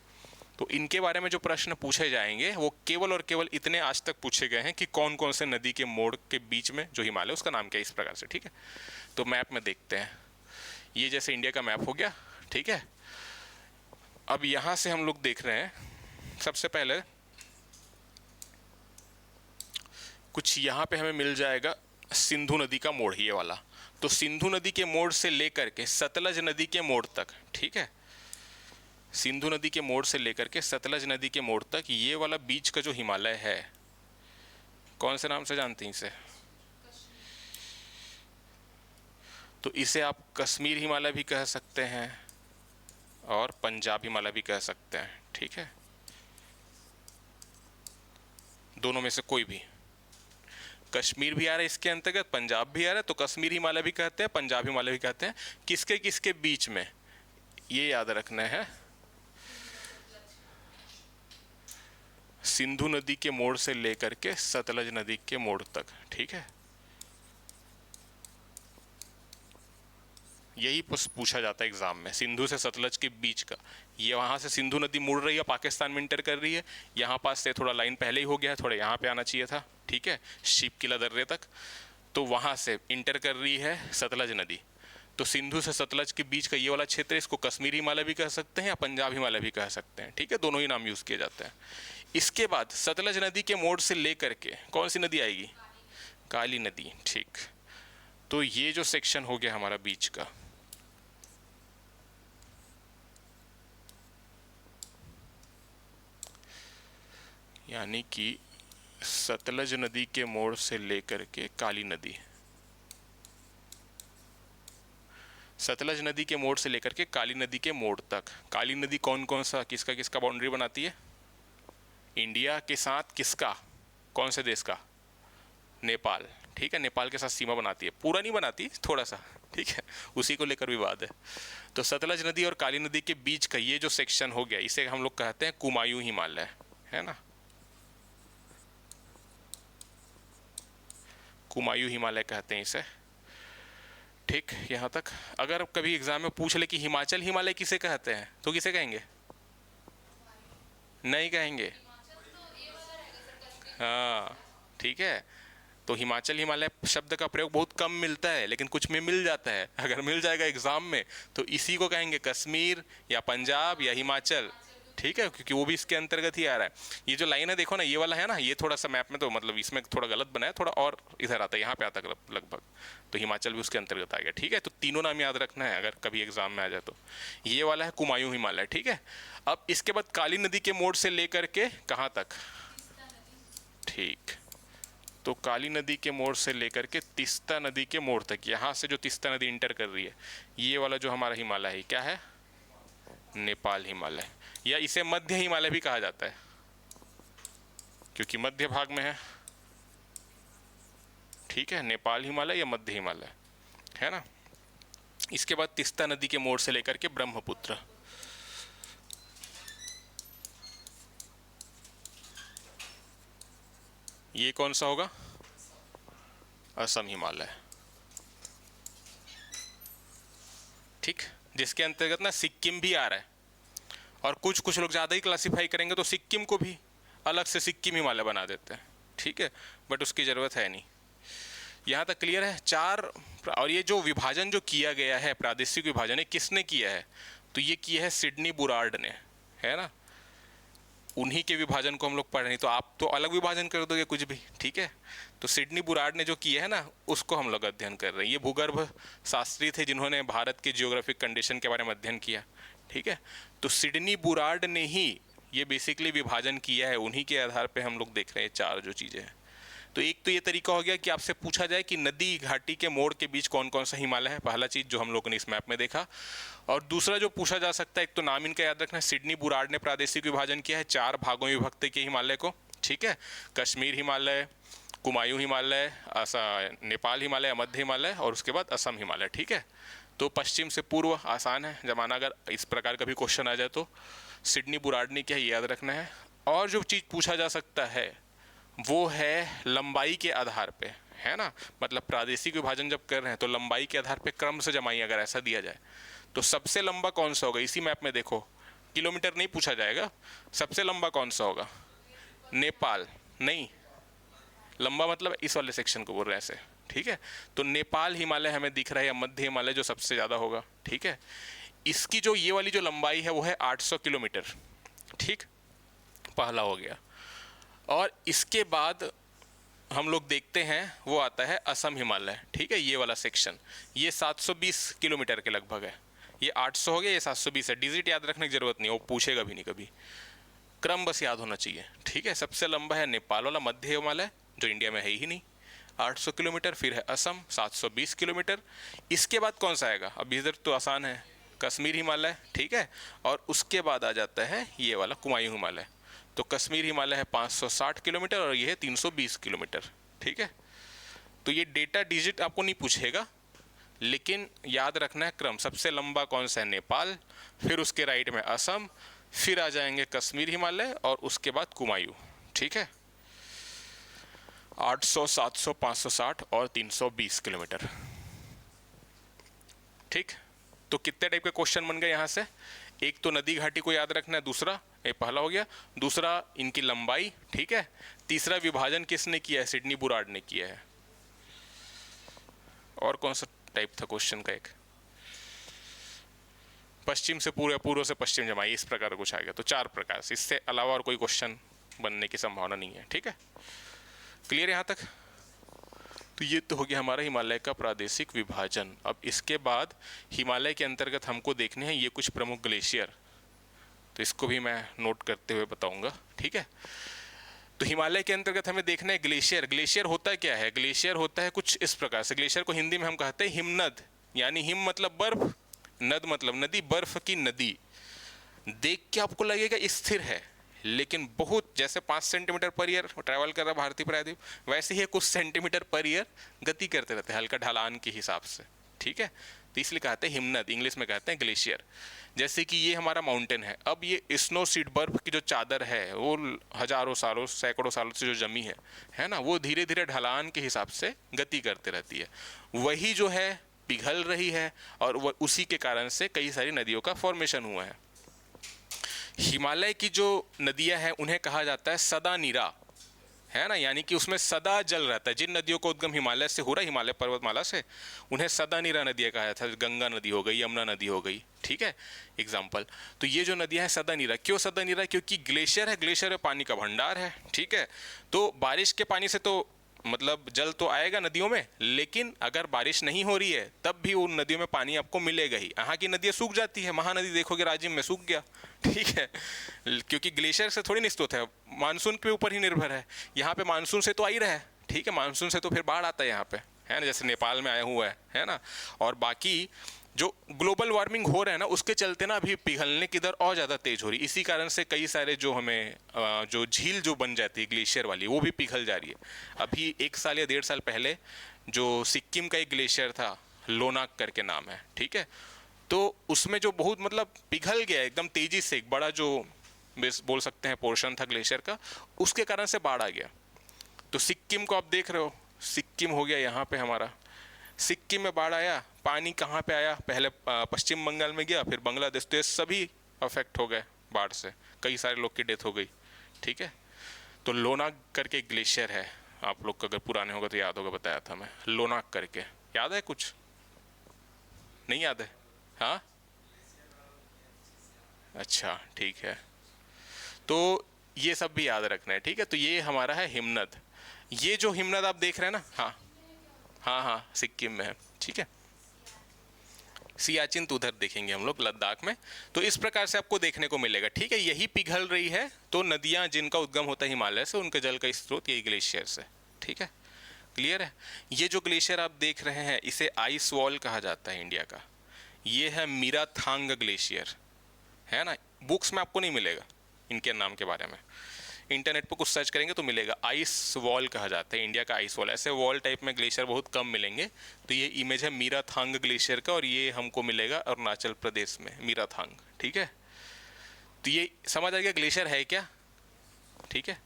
तो इनके बारे में जो प्रश्न पूछे जाएंगे वो केवल और केवल इतने आज तक पूछे गए हैं कि कौन कौन से नदी के मोड़ के बीच में जो हिमालय उसका नाम क्या है, इस प्रकार से, ठीक है। तो मैप में देखते हैं, ये जैसे इंडिया का मैप हो गया, ठीक है। अब यहाँ से हम लोग देख रहे हैं, सबसे पहले कुछ यहाँ पे हमें मिल जाएगा सिंधु नदी का मोड़, ये वाला। तो सिंधु नदी के मोड़ से लेकर के सतलज नदी के मोड़ तक, ठीक है, सिंधु नदी के मोड़ से लेकर के सतलज नदी के मोड़ तक, ये वाला बीच का जो हिमालय है, कौन से नाम से जानते हैं इसे? तो इसे आप कश्मीर हिमालय भी कह सकते हैं और पंजाब हिमालय भी कह सकते हैं, ठीक है, दोनों में से कोई भी। कश्मीर भी आ रहा है इसके अंतर्गत, पंजाब भी आ रहा है, तो कश्मीर हिमालय भी कहते हैं, पंजाब हिमालय भी कहते हैं। किसके किसके बीच में, ये याद रखना है। सिंधु नदी के मोड़ से लेकर के सतलज नदी के मोड़ तक, ठीक है। यही पूछा जाता है एग्जाम में, सिंधु से सतलज के बीच का। ये वहाँ से सिंधु नदी मुड़ रही है, पाकिस्तान में इंटर कर रही है, यहाँ पास से थोड़ा लाइन पहले ही हो गया है, थोड़ा यहाँ पे आना चाहिए था, ठीक है, शिप किला दर्रे तक। तो वहाँ से इंटर कर रही है सतलज नदी। तो सिंधु से सतलज के बीच का ये वाला क्षेत्र, इसको कश्मीरी हिमालय भी कह सकते हैं या पंजाब हिमालय भी कह सकते हैं, ठीक है, दोनों ही नाम यूज़ किए जाते हैं। इसके बाद सतलज नदी के मोड़ से लेकर के कौन सी नदी आएगी, काली नदी, ठीक। तो ये जो सेक्शन हो गया हमारा बीच का, यानी कि सतलज नदी के मोड़ से लेकर के काली नदी, सतलज नदी के मोड़ से लेकर के काली नदी के मोड़ तक। काली नदी कौन कौन सा किसका किसका बाउंड्री बनाती है, इंडिया के साथ किसका, कौन से देश का, नेपाल, ठीक है, नेपाल के साथ सीमा बनाती है, पूरा नहीं बनाती, थोड़ा सा, ठीक है, उसी को लेकर विवाद है। तो सतलज नदी और काली नदी के बीच का ये जो सेक्शन हो गया, इसे हम लोग कहते हैं कुमायूं हिमालय, है ना, कुमायूं हिमालय कहते हैं इसे, ठीक। यहाँ तक अगर कभी एग्जाम में पूछ ले कि हिमाचल हिमालय किसे कहते हैं, तो किसे कहेंगे, नहीं कहेंगे, हाँ, ठीक है। तो हिमाचल हिमालय शब्द का प्रयोग बहुत कम मिलता है, लेकिन कुछ में मिल जाता है, अगर मिल जाएगा एग्जाम में तो इसी को कहेंगे कश्मीर या पंजाब या हिमाचल, ठीक है, क्योंकि वो भी इसके अंतर्गत ही आ रहा है। ये जो लाइन है देखो ना, ये वाला है ना, ये थोड़ा सा मैप में तो मतलब इसमें थोड़ा गलत बना है, थोड़ा और इधर आता है, यहाँ पे आता है लगभग, तो हिमाचल भी उसके अंतर्गत आ गया, ठीक है। तो तीनों नाम याद रखना है अगर कभी एग्जाम में आ जाए तो। ये वाला है कुमायूं हिमालय, ठीक है। अब इसके बाद काली नदी के मोड़ से लेकर के कहाँ तक, ठीक, तो काली नदी के मोड़ से लेकर के तीस्ता नदी के मोड़ तक, यहाँ से जो तीस्ता नदी इंटर कर रही है, ये वाला जो हमारा हिमालय है क्या है, नेपाल हिमालय, या इसे मध्य हिमालय भी कहा जाता है क्योंकि मध्य भाग में है, ठीक है, नेपाल हिमालय या मध्य हिमालय, है ना। इसके बाद तीस्ता नदी के मोड़ से लेकर के ब्रह्मपुत्र, ये कौन सा होगा, असम हिमालय, ठीक, जिसके अंतर्गत ना सिक्किम भी आ रहा है, और कुछ कुछ लोग ज़्यादा ही क्लासिफाई करेंगे तो सिक्किम को भी अलग से सिक्किम हिमालय बना देते हैं, ठीक है, बट उसकी ज़रूरत है नहीं। यहाँ तक क्लियर है चार। और ये जो विभाजन जो किया गया है, प्रादेशिक विभाजन, ये किसने किया है, तो ये किया है सिडनी बुरार्ड ने, है ना, उन्हीं के विभाजन को हम लोग पढ़ रहे हैं, तो आप तो अलग विभाजन कर दोगे कुछ भी, ठीक है। तो सिडनी बुरार्ड ने जो किया है ना, उसको हम लोग अध्ययन कर रहे हैं। ये भूगर्भ शास्त्री थे जिन्होंने भारत के जियोग्राफिक कंडीशन के बारे में अध्ययन किया, ठीक है। तो सिडनी बुरार्ड ने ही ये बेसिकली विभाजन किया है, उन्हीं के आधार पे हम लोग देख रहे हैं चार जो चीज़ें हैं। तो एक तो ये तरीका हो गया कि आपसे पूछा जाए कि नदी घाटी के मोड़ के बीच कौन कौन सा हिमालय है, पहला चीज़ जो हम लोगों ने इस मैप में देखा। और दूसरा जो पूछा जा सकता है, एक तो नाम इनका याद रखना है, सिडनी बुरार्ड ने प्रादेशिक विभाजन किया है, चार भागों में विभक्त किया हिमालय को, ठीक है, कश्मीर हिमालय, कुमायूं हिमालय, नेपाल हिमालय, मध्य हिमालय, और उसके बाद असम हिमालय, ठीक है। तो पश्चिम से पूर्व आसान है जमाना, अगर इस प्रकार का भी क्वेश्चन आ जाए तो सिडनी बुरार्ड ने क्या याद रखना है। और जो चीज़ पूछा जा सकता है वो है लंबाई के आधार पे, है ना, मतलब प्रादेशिक विभाजन जब कर रहे हैं तो लंबाई के आधार पे क्रम से जमाई, अगर ऐसा दिया जाए तो सबसे लंबा कौन सा होगा, इसी मैप में देखो, किलोमीटर नहीं पूछा जाएगा, सबसे लंबा कौन सा होगा, नेपाल, नहीं, लंबा मतलब इस वाले सेक्शन को बोल रहे हैं ऐसे, ठीक है। तो नेपाल हिमालय हमें दिख रहा है, या मध्य हिमालय जो सबसे ज़्यादा होगा, ठीक है। इसकी जो ये वाली जो लंबाई है वो है 800 किलोमीटर, ठीक, पहला हो गया। और इसके बाद हम लोग देखते हैं वो आता है असम हिमालय, ठीक है, ये वाला सेक्शन, ये 720 किलोमीटर के लगभग है, ये 800 हो गया, ये 720 है। डिजिट याद रखने की ज़रूरत नहीं, वो पूछेगा भी नहीं कभी, क्रम बस याद होना चाहिए, ठीक है। सबसे लंबा है नेपाल वाला मध्य हिमालय, जो इंडिया में है ही नहीं, 800 किलोमीटर, फिर है असम 720 किलोमीटर। इसके बाद कौन सा आएगा, अब इधर तो आसान है, कश्मीर हिमालय, ठीक है, और उसके बाद आ जाता है ये वाला कुमायूं हिमालय। तो कश्मीर हिमालय है 560 किलोमीटर और ये है 320 किलोमीटर, ठीक है। तो ये डेटा डिजिट आपको नहीं पूछेगा, लेकिन याद रखना है क्रम। सबसे लंबा कौन सा है? नेपाल, फिर उसके राइट में असम, फिर आ जाएंगे कश्मीर हिमालय और उसके बाद कुमायूं। ठीक है, 800, 700, 560 और 320 किलोमीटर। ठीक, तो कितने टाइप के क्वेश्चन बन गए यहाँ से? एक तो नदी घाटी को याद रखना है, दूसरा ये पहला हो गया, दूसरा इनकी लंबाई, ठीक है, तीसरा विभाजन किसने किया है? सिडनी बुराड ने किया है। और कौन सा टाइप था क्वेश्चन का? एक पश्चिम से पूर्व, पूर्व से पश्चिम जमाई, इस प्रकार कुछ आ गया। तो 4 प्रकार से, इससे अलावा और कोई क्वेश्चन बनने की संभावना नहीं है। ठीक है, क्लियर यहाँ तक? तो ये तो हो गया हमारा हिमालय का प्रादेशिक विभाजन। अब इसके बाद हिमालय के अंतर्गत हमको देखने हैं ये कुछ प्रमुख ग्लेशियर, तो इसको भी मैं नोट करते हुए बताऊंगा। ठीक है, तो हिमालय के अंतर्गत हमें देखना है ग्लेशियर। ग्लेशियर होता क्या है? ग्लेशियर होता है कुछ इस प्रकार से। ग्लेशियर को हिंदी में हम कहते हैं हिमनद, यानी हिम मतलब बर्फ, नद मतलब नदी, बर्फ की नदी। देख के आपको लगेगा स्थिर है, लेकिन बहुत, जैसे 5 सेंटीमीटर पर ईयर ट्रैवल कर रहा भारतीय प्रायद्वीप, वैसे ही कुछ सेंटीमीटर पर ईयर गति करते रहते हैं, हल्का ढलान के हिसाब से। ठीक है, तो इसलिए कहते हैं हिमनद, इंग्लिश में कहते हैं ग्लेशियर। जैसे कि ये हमारा माउंटेन है, अब ये स्नो सीड, बर्फ की जो चादर है वो हजारों सालों, सैकड़ों सालों से जो जमी है ना, वो धीरे धीरे ढलान के हिसाब से गति करते रहती है। वही जो है पिघल रही है, और वह उसी के कारण से कई सारी नदियों का फॉर्मेशन हुआ है। हिमालय की जो नदियां हैं उन्हें कहा जाता है सदा नीरा, है ना, यानी कि उसमें सदा जल रहता है। जिन नदियों का उद्गम हिमालय से हो रहा है, हिमालय पर्वतमाला से, उन्हें सदा नीरा नदियां कहा जाता है। गंगा नदी हो गई, यमुना नदी हो गई, ठीक है, एग्जाम्पल। तो ये जो नदियां हैं सदा नीरा, क्यों सदा नीरा? क्योंकि ग्लेशियर है, ग्लेशियर में पानी का भंडार है। ठीक है, तो बारिश के पानी से तो मतलब जल तो आएगा नदियों में, लेकिन अगर बारिश नहीं हो रही है तब भी उन नदियों में पानी आपको मिलेगा ही। यहाँ की नदियाँ सूख जाती है, महानदी देखोगे राजिम में सूख गया, ठीक है, क्योंकि ग्लेशियर से थोड़ी निस्तुत है, मानसून के ऊपर ही निर्भर है। यहाँ पे मानसून से तो आ ही रहा है, ठीक है, मानसून से तो फिर बाढ़ आता है यहाँ पे, है ना, जैसे नेपाल में आया हुआ है ना। और बाकी जो ग्लोबल वार्मिंग हो रहा है ना, उसके चलते ना अभी पिघलने की दर और ज़्यादा तेज हो रही है। इसी कारण से कई सारे जो हमें जो झील जो बन जाती है ग्लेशियर वाली, वो भी पिघल जा रही है। अभी 1 साल या 1.5 साल पहले जो सिक्किम का एक ग्लेशियर था, लोनाक करके नाम है, ठीक है, तो उसमें जो बहुत मतलब पिघल गया एकदम तेज़ी से, एक बड़ा जो बोल सकते हैं पोर्शन था ग्लेशियर का, उसके कारण से बाढ़ आ गया। तो सिक्किम को आप देख रहे हो, सिक्किम हो गया यहाँ पे हमारा, सिक्किम में बाढ़ आया, पानी कहाँ पे आया? पहले पश्चिम बंगाल में गया, फिर बांग्लादेश, तो ये सभी अफेक्ट हो गए बाढ़ से, कई सारे लोग की डेथ हो गई। ठीक है, तो लोनाक करके एक ग्लेशियर है, आप लोग को अगर पुराने होगा तो याद होगा, बताया था मैं, लोनाक करके। याद है कुछ? नहीं याद है? हाँ, अच्छा, ठीक है, तो ये सब भी याद रखना है। ठीक है, तो ये हमारा है हिमनद। ये जो हिमनद आप देख रहे हैं ना, हाँ हाँ हाँ, सिक्किम में है, ठीक है। सियाचिन तो उधर देखेंगे हम लोग, लद्दाख में। तो इस प्रकार से आपको देखने को मिलेगा, ठीक है, यही पिघल रही है। तो नदियां जिनका उद्गम होता है हिमालय से, उनके जल का स्रोत यही ग्लेशियर से, ठीक है, क्लियर है। ये जो ग्लेशियर आप देख रहे हैं, इसे आइस वॉल कहा जाता है इंडिया का। ये है मीराथांग ग्लेशियर, है ना, बुक्स में आपको नहीं मिलेगा इनके नाम के बारे में, इंटरनेट पर कुछ सर्च करेंगे तो मिलेगा। आइस वॉल कहा जाता है इंडिया का, आइस वॉल। ऐसे वॉल टाइप में ग्लेशियर बहुत कम मिलेंगे। तो ये इमेज है मीराथांग ग्लेशियर का, और ये हमको मिलेगा अरुणाचल प्रदेश में, मीराथांग, ठीक है। तो ये समझ आ गया ग्लेशियर है क्या, ठीक है।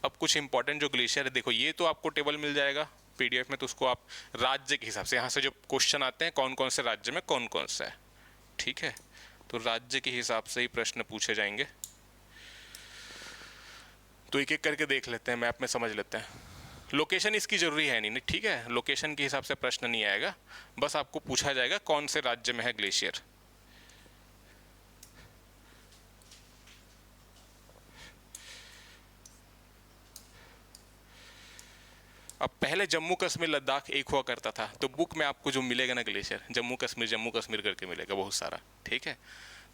अब कुछ इंपॉर्टेंट जो ग्लेशियर है, देखो ये तो आपको टेबल मिल जाएगा पीडीएफ में, तो उसको आप राज्य के हिसाब से, यहाँ से जो क्वेश्चन आते हैं कौन कौन से राज्य में कौन कौन सा है, ठीक है, तो राज्य के हिसाब से ही प्रश्न पूछे जाएंगे। तो एक एक करके देख लेते हैं, मैप में समझ लेते हैं। लोकेशन इसकी जरूरी है नहीं, ठीक है, लोकेशन के हिसाब से प्रश्न नहीं आएगा, बस आपको पूछा जाएगा कौन से राज्य में है ग्लेशियर। अब पहले जम्मू कश्मीर लद्दाख एक हुआ करता था, तो बुक में आपको जो मिलेगा ना ग्लेशियर, जम्मू कश्मीर करके मिलेगा बहुत सारा, ठीक है।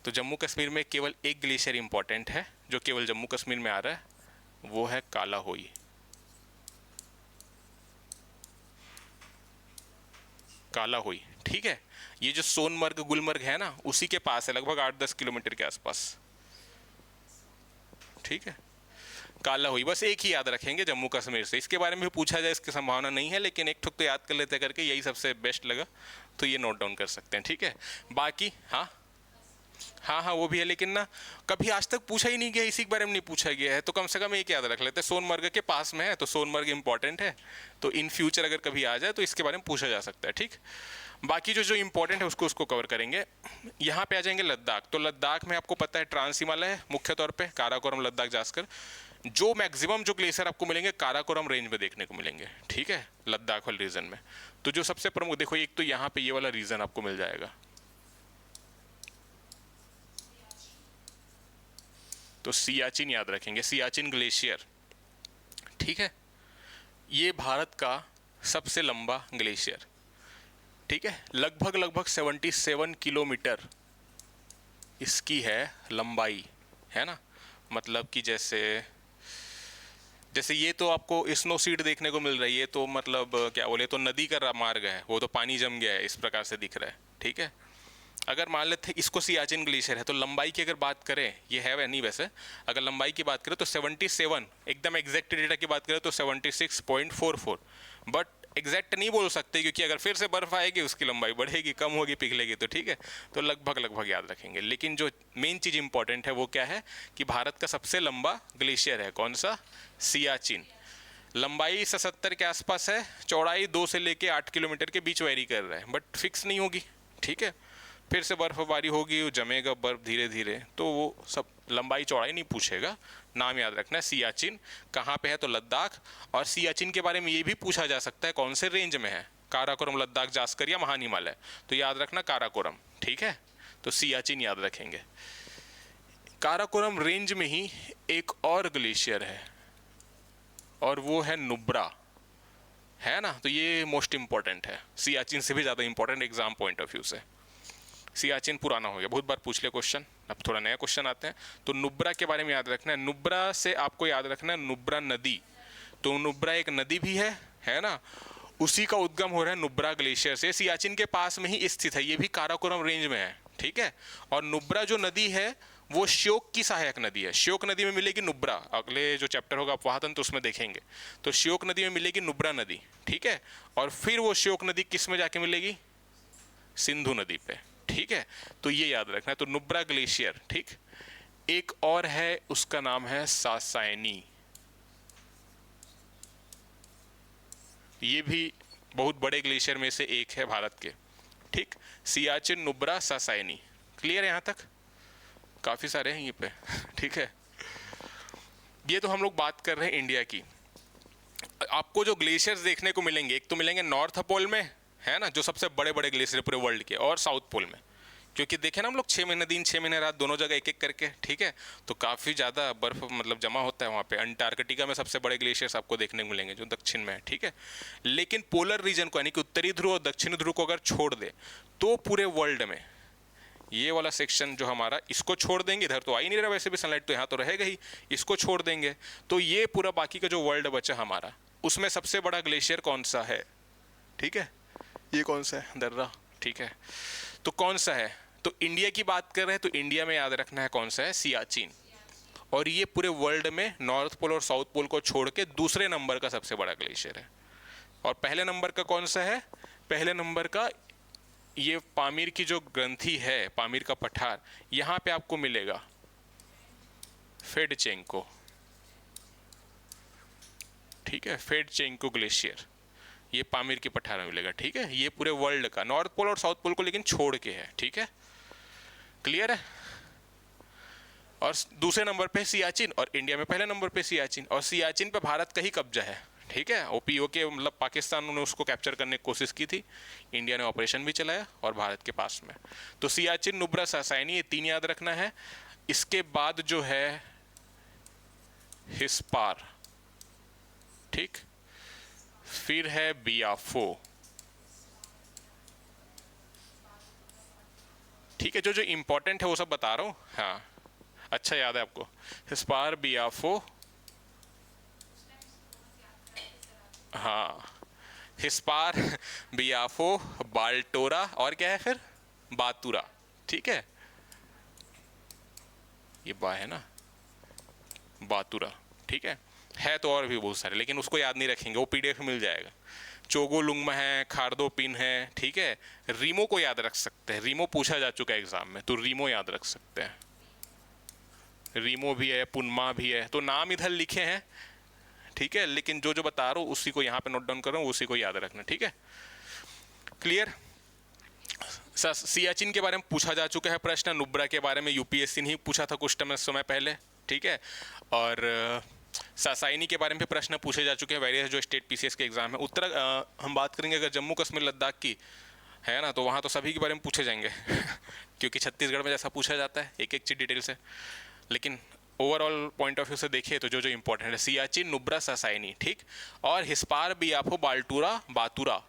तो जम्मू कश्मीर में केवल एक ग्लेशियर इंपॉर्टेंट है जो केवल जम्मू कश्मीर में आ रहा है, वो है कालाहोई। कालाहोई, ठीक है, ये जो सोनमर्ग गुलमर्ग है ना, उसी के पास है, लगभग 8-10 किलोमीटर के आसपास, ठीक है। काला हुई, बस एक ही याद रखेंगे जम्मू कश्मीर से। इसके बारे में भी पूछा जाए इसकी संभावना नहीं है, लेकिन एक ठुक तो याद कर लेते करके, यही सबसे बेस्ट लगा तो ये नोट डाउन कर सकते हैं, ठीक है। बाकी हाँ हाँ हाँ वो भी है, लेकिन ना कभी आज तक पूछा ही नहीं गया, इसी के बारे में नहीं पूछा गया है, तो कम से कम एक याद रख लेते हैं। सोनमर्ग के पास में है तो सोनमर्ग इंपॉर्टेंट है, तो इन फ्यूचर अगर कभी आ जाए तो इसके बारे में पूछा जा सकता है, ठीक। बाकी जो जो इंपॉर्टेंट है उसको कवर करेंगे। यहाँ पे आ जाएंगे लद्दाख। तो लद्दाख में आपको पता है ट्रांस हिमालय है मुख्य तौर पे, काराकोरम लद्दाख जास्कर। जो मैक्सिमम जो ग्लेशियर आपको मिलेंगे काराकोरम रेंज में देखने को मिलेंगे, ठीक है, लद्दाख वाले रीजन में। तो जो सबसे प्रमुख देखो, एक तो यहाँ पे ये वाला रीजन आपको मिल जाएगा, तो सियाचिन याद रखेंगे, सियाचिन ग्लेशियर, ठीक है। ये भारत का सबसे लंबा ग्लेशियर, ठीक है, लगभग लगभग 77 किलोमीटर इसकी है लंबाई, है ना। मतलब कि जैसे जैसे ये तो आपको स्नो सीड देखने को मिल रही है, तो मतलब क्या बोले, तो नदी का मार्ग है, वो तो पानी जम गया है, इस प्रकार से दिख रहा है, ठीक है। अगर मान लेते इसको सियाचिन ग्लेशियर है, तो लंबाई की अगर बात करें, ये है वह नहीं वैसे, अगर लंबाई की बात करें तो 77, एकदम एग्जैक्ट डेटा की बात करें तो 76.44, बट एग्जैक्ट नहीं बोल सकते, क्योंकि अगर फिर से बर्फ आएगी उसकी लंबाई बढ़ेगी, कम होगी, पिघलेगी, तो ठीक है, तो लगभग लगभग याद रखेंगे। लेकिन जो मेन चीज़ इंपॉर्टेंट है वो क्या है कि भारत का सबसे लंबा ग्लेशियर है कौन सा, सियाचिन। लंबाई 77 के आसपास है, चौड़ाई 2 से लेके 8 किलोमीटर के बीच वेरी कर रहा है, बट फिक्स नहीं होगी, ठीक है। फिर से बर्फबारी होगी, वो जमेगा बर्फ धीरे धीरे, तो वो सब लंबाई चौड़ाई नहीं पूछेगा, नाम याद रखना है सियाचिन। कहाँ पे है, तो लद्दाख। और सियाचिन के बारे में ये भी पूछा जा सकता है कौन से रेंज में है, काराकोरम लद्दाख जास्कर या महान हिमालय, तो याद रखना काराकोरम, ठीक है। तो सियाचिन याद रखेंगे। काराकोरम रेंज में ही एक और ग्लेशियर है और वो है नुब्रा, है ना। तो ये मोस्ट इंपॉर्टेंट है, सियाचिन से भी ज़्यादा important exam point of view से। सियाचिन पुराना हो गया, बहुत बार पूछ लिया क्वेश्चन, अब थोड़ा नया क्वेश्चन आते हैं। तो नुब्रा के बारे में याद रखना है। नुब्रा से आपको याद रखना है नुब्रा नदी, तो नुब्रा एक नदी भी है ना, उसी का उद्गम हो रहा है नुब्रा ग्लेशियर से, सियाचिन के पास में ही स्थित है, ये भी काराकोरम रेंज में है, ठीक है। और नुब्रा जो नदी है वो श्योक की सहायक नदी है, श्योक नदी में मिलेगी नुब्रा, अगले जो चैप्टर होगा अपवाहतन तो उसमें देखेंगे। तो श्योक नदी में मिलेगी नुब्रा नदी, ठीक है। और फिर वो श्योक नदी किस में जाके मिलेगी, सिंधु नदी पे, ठीक है। तो ये याद रखना है, तो नुब्रा ग्लेशियर, ठीक। एक और है, उसका नाम है सासायनी, ये भी बहुत बड़े ग्लेशियर में से एक है भारत के, ठीक। सियाचिन, नुब्रा, सासायनी, क्लियर है यहाँ तक, काफी सारे हैं ये पे, ठीक है। ये तो हम लोग बात कर रहे हैं इंडिया की। आपको जो ग्लेशियर्स देखने को मिलेंगे, एक तो मिलेंगे नॉर्थ पोल में, है ना, जो सबसे बड़े बड़े ग्लेशियर पूरे वर्ल्ड के, और साउथ पोल में, क्योंकि देखे ना हम लोग 6 महीने दिन 6 महीने रात दोनों जगह एक एक करके, ठीक है। तो काफ़ी ज़्यादा बर्फ मतलब जमा होता है वहाँ पे। अंटार्कटिका में सबसे बड़े ग्लेशियर्स आपको देखने को मिलेंगे जो दक्षिण में है, ठीक है। लेकिन पोलर रीजन को, यानी कि उत्तरी ध्रुव और दक्षिणी ध्रुव को अगर छोड़ दे तो पूरे वर्ल्ड में ये वाला सेक्शन जो हमारा, इसको छोड़ देंगे, इधर तो आ ही नहीं रहा वैसे भी सनलाइट, तो यहाँ तो रहेगा ही, इसको छोड़ देंगे तो ये पूरा बाकी का जो वर्ल्ड बचा हमारा, उसमें सबसे बड़ा ग्लेशियर कौन सा है, ठीक है। ये कौन सा है, दर्रा, ठीक है। तो कौन सा है, तो इंडिया की बात कर रहे हैं, तो इंडिया में याद रखना है कौन सा है, सियाचिन। और ये पूरे वर्ल्ड में नॉर्थ पोल और साउथ पोल को छोड़ के दूसरे नंबर का सबसे बड़ा ग्लेशियर है। और पहले नंबर का कौन सा है, पहले नंबर का ये पामीर की जो ग्रंथि है, पामीर का पठार, यहाँ पे आपको मिलेगा फेडचेंको, ठीक है, फेडचेंको ग्लेशियर, ये पामीर के पठार में मिलेगा, ठीक है। ये पूरे वर्ल्ड का, नॉर्थ पोल और साउथ पोल को लेकिन छोड़ के है, ठीक है, क्लियर है। और दूसरे नंबर पे सियाचिन, और इंडिया में पहले नंबर पे सियाचिन, और सियाचिन पे भारत का ही कब्जा है, ठीक है। ओपीओ के मतलब पाकिस्तान ने उसको कैप्चर करने की कोशिश की थी, इंडिया ने ऑपरेशन भी चलाया, और भारत के पास में। तो सियाचिन, नुब्रा, सासायनी, ये 3 याद रखना है। इसके बाद जो है हिस्पार, ठीक, फिर है बियाफो, ठीक है। जो जो इंपॉर्टेंट है वो सब बता रहा हूँ, हाँ अच्छा याद है आपको, हिस्पार, बियाफो, हाँ हिस्पार, बियाफो, बाल्टोरा, और क्या है फिर, बातुरा, ठीक है। ये बा है ना, बातुरा, ठीक है तो और भी बहुत सारे, लेकिन उसको याद नहीं रखेंगे, वो पीडीएफ में मिल जाएगा। चोगोलुंगमा है, खारदोपिन है, ठीक है। रीमो को याद रख सकते हैं, रीमो पूछा जा चुका है एग्जाम में, तो रीमो याद रख सकते हैं। रीमो भी है, पुनमा भी है, तो नाम इधर लिखे हैं, ठीक है, लेकिन जो जो बता रहा हूँ उसी को यहाँ पे नोट डाउन करो, उसी को याद रखना, ठीक है। क्लियर। सियाचिन के बारे में पूछा जा चुका है प्रश्न, नुब्रा के बारे में यूपीएससी ने ही पूछा था कुछ समय पहले, ठीक है। और सासाइनी के बारे में भी प्रश्न पूछे जा चुके हैं वेरियस जो स्टेट पीसीएस के एग्जाम है। हम बात करेंगे अगर जम्मू कश्मीर लद्दाख की है ना, तो वहाँ तो सभी के बारे में पूछे जाएंगे क्योंकि छत्तीसगढ़ में जैसा पूछा जाता है एक एक चीज डिटेल से। लेकिन ओवरऑल पॉइंट ऑफ व्यू से देखिए तो जो जो इंपॉर्टेंट है, सियाचिन, नुब्रा, सासाइनी, ठीक। और हिस्पार, बियाफो, बाल्टूरा, बातूरा,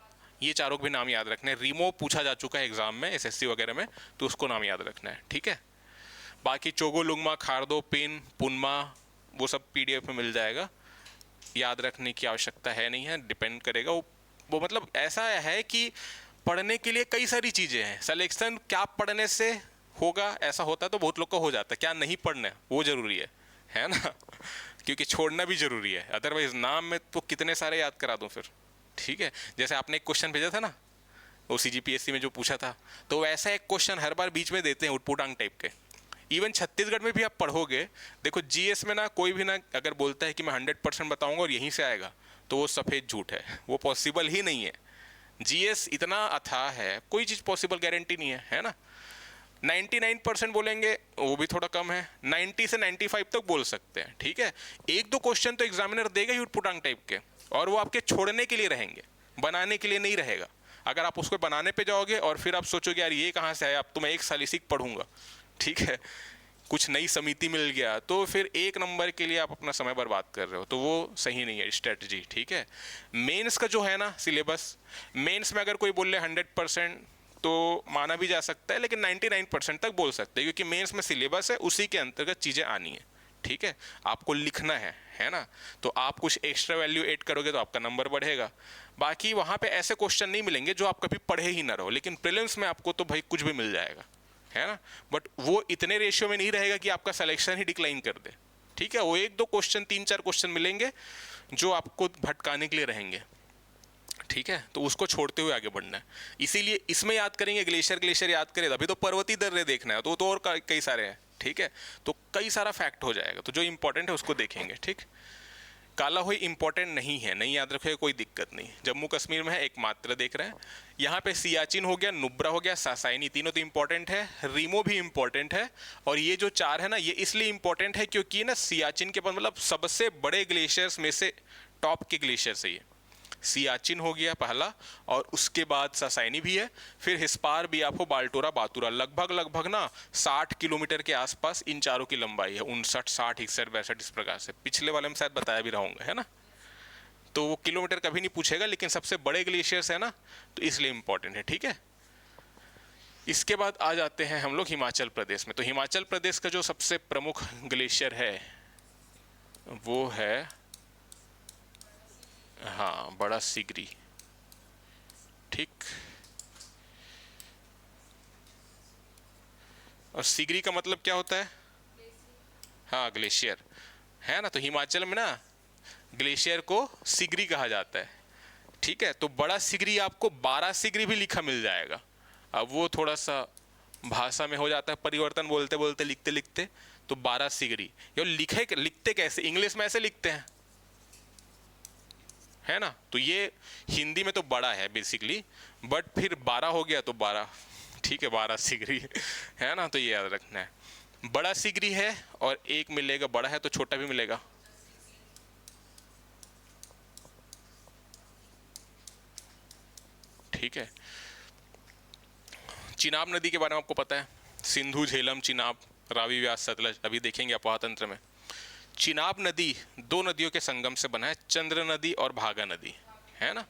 ये चारों भी नाम याद रखने हैं। रीमो पूछा जा चुका है एग्जाम में एसएससी वगैरह में, तो उसको नाम याद रखना है, ठीक है। बाकी चोगोलुंगमा, खारदो, पिन, पुनमा, वो सब पीडीएफ में मिल जाएगा, याद रखने की आवश्यकता है नहीं है, डिपेंड करेगा वो मतलब ऐसा है कि पढ़ने के लिए कई सारी चीज़ें हैं, सिलेक्शन क्या पढ़ने से होगा, ऐसा होता है तो बहुत लोग का हो जाता है, क्या नहीं पढ़ना है वो ज़रूरी है ना क्योंकि छोड़ना भी ज़रूरी है, अदरवाइज नाम में तो कितने सारे याद करा दूँ फिर, ठीक है। जैसे आपने एक क्वेश्चन भेजा था ना वो सीजीपीएससी में जो पूछा था, तो वैसा एक क्वेश्चन हर बार बीच में देते हैं उटपुटांग टाइप के। इवन छत्तीसगढ़ में भी आप पढ़ोगे, देखो जीएस में ना कोई भी ना अगर बोलता है कि मैं 100% बताऊंगा और यहीं से आएगा, तो वो सफ़ेद झूठ है, वो पॉसिबल ही नहीं है। जीएस इतना अथाह है, कोई चीज़ पॉसिबल गारंटी नहीं है ना। 99% बोलेंगे वो भी थोड़ा कम है, 90 से 95 तक बोल सकते हैं, ठीक है। एक दो क्वेश्चन तो एग्जामिनर देगा ही उटपुटांग टाइप के, और वो आपके छोड़ने के लिए रहेंगे, बनाने के लिए नहीं रहेगा। अगर आप उसको बनाने पे जाओगे और फिर आप सोचोगे यार ये कहाँ से आया, अब तो मैं एक साल इसी पढ़ूंगा, ठीक है, कुछ नई समिति मिल गया, तो फिर एक नंबर के लिए आप अपना समय बर्बाद कर रहे हो, तो वो सही नहीं है स्ट्रेटजी, ठीक है। मेंस का जो है ना सिलेबस, मेंस में अगर कोई बोल रहे 100% तो माना भी जा सकता है, लेकिन 99% तक बोल सकते हैं, क्योंकि मेंस में सिलेबस है, उसी के अंतर्गत चीज़ें आनी है, ठीक है। आपको लिखना है ना, तो आप कुछ एक्स्ट्रा वैल्यू ऐड करोगे तो आपका नंबर बढ़ेगा। बाकी वहाँ पे ऐसे क्वेश्चन नहीं मिलेंगे जो आप कभी पढ़े ही ना रहो, लेकिन प्रीलिम्स में आपको तो भाई कुछ भी मिल जाएगा, है ना। बट वो इतने रेशियो में नहीं रहेगा कि आपका सिलेक्शन ही डिक्लाइन कर दे, ठीक है। वो एक दो क्वेश्चन, 3-4 क्वेश्चन मिलेंगे जो आपको भटकाने के लिए रहेंगे, ठीक है, तो उसको छोड़ते हुए आगे बढ़ना है। इसीलिए इसमें याद करेंगे ग्लेशियर याद करें, अभी तो पर्वतीय दर्रे देखना है, तो और कई सारे हैं, ठीक है। तो कई सारा फैक्ट हो जाएगा, तो जो इंपॉर्टेंट है उसको देखेंगे, ठीक। कालाहोई इंपॉर्टेंट नहीं है, नहीं याद रखोगे कोई दिक्कत नहीं, जम्मू कश्मीर में है, एक मात्र देख रहे हैं। यहाँ पे सियाचिन हो गया, नुब्रा हो गया, सासाइनी, तीनों तो इंपॉर्टेंट है, रीमो भी इंपॉर्टेंट है। और ये जो चार है ना, ये इसलिए इंपॉर्टेंट है क्योंकि ना सियाचिन के मतलब सबसे बड़े ग्लेशियर्स में से टॉप के ग्लेशियर से ये सियाचिन हो गया पहला, और उसके बाद सासाइनी भी है, फिर हिस्पार, बियाफो, बाल्टोरा, बातूरा, लगभग ना 60 किलोमीटर के आसपास इन चारों की लंबाई है, 59, 60, 61, 62, इस प्रकार से। पिछले वाले में शायद बताया भी रहूंगा, है ना, तो वो किलोमीटर कभी नहीं पूछेगा, लेकिन सबसे बड़े ग्लेशियर्स है ना, तो इसलिए इंपॉर्टेंट है, ठीक है। इसके बाद आ जाते हैं हम लोग हिमाचल प्रदेश में। तो हिमाचल प्रदेश का जो सबसे प्रमुख ग्लेशियर है वो है, हाँ, बड़ा सिगरी, ठीक। और सिगरी का मतलब क्या होता है, हाँ, ग्लेशियर, है ना। तो हिमाचल में ना ग्लेशियर को सिगरी कहा जाता है, ठीक है। तो बड़ा सिगरी आपको 12 सिगरी भी लिखा मिल जाएगा। अब वो थोड़ा सा भाषा में हो जाता है परिवर्तन, बोलते बोलते लिखते लिखते, तो 12 सिगरी। ये लिखते कैसे, इंग्लिश में ऐसे लिखते हैं, है ना। तो ये हिंदी में तो बड़ा है बेसिकली, बट फिर 12 हो गया तो 12, ठीक है, 12 सिगरी है ना। तो ये याद रखना है, बड़ा सिगरी है, और एक मिलेगा, बड़ा है तो छोटा भी मिलेगा, ठीक है। चिनाब नदी के बारे में आपको पता है, सिंधु, झेलम, चिनाब, रावी, व्यास, सतलज, अभी देखेंगे अपोहा तंत्र में। चिनाब नदी 2 नदियों के संगम से बना है, चंद्र नदी और भागा नदी, है ना,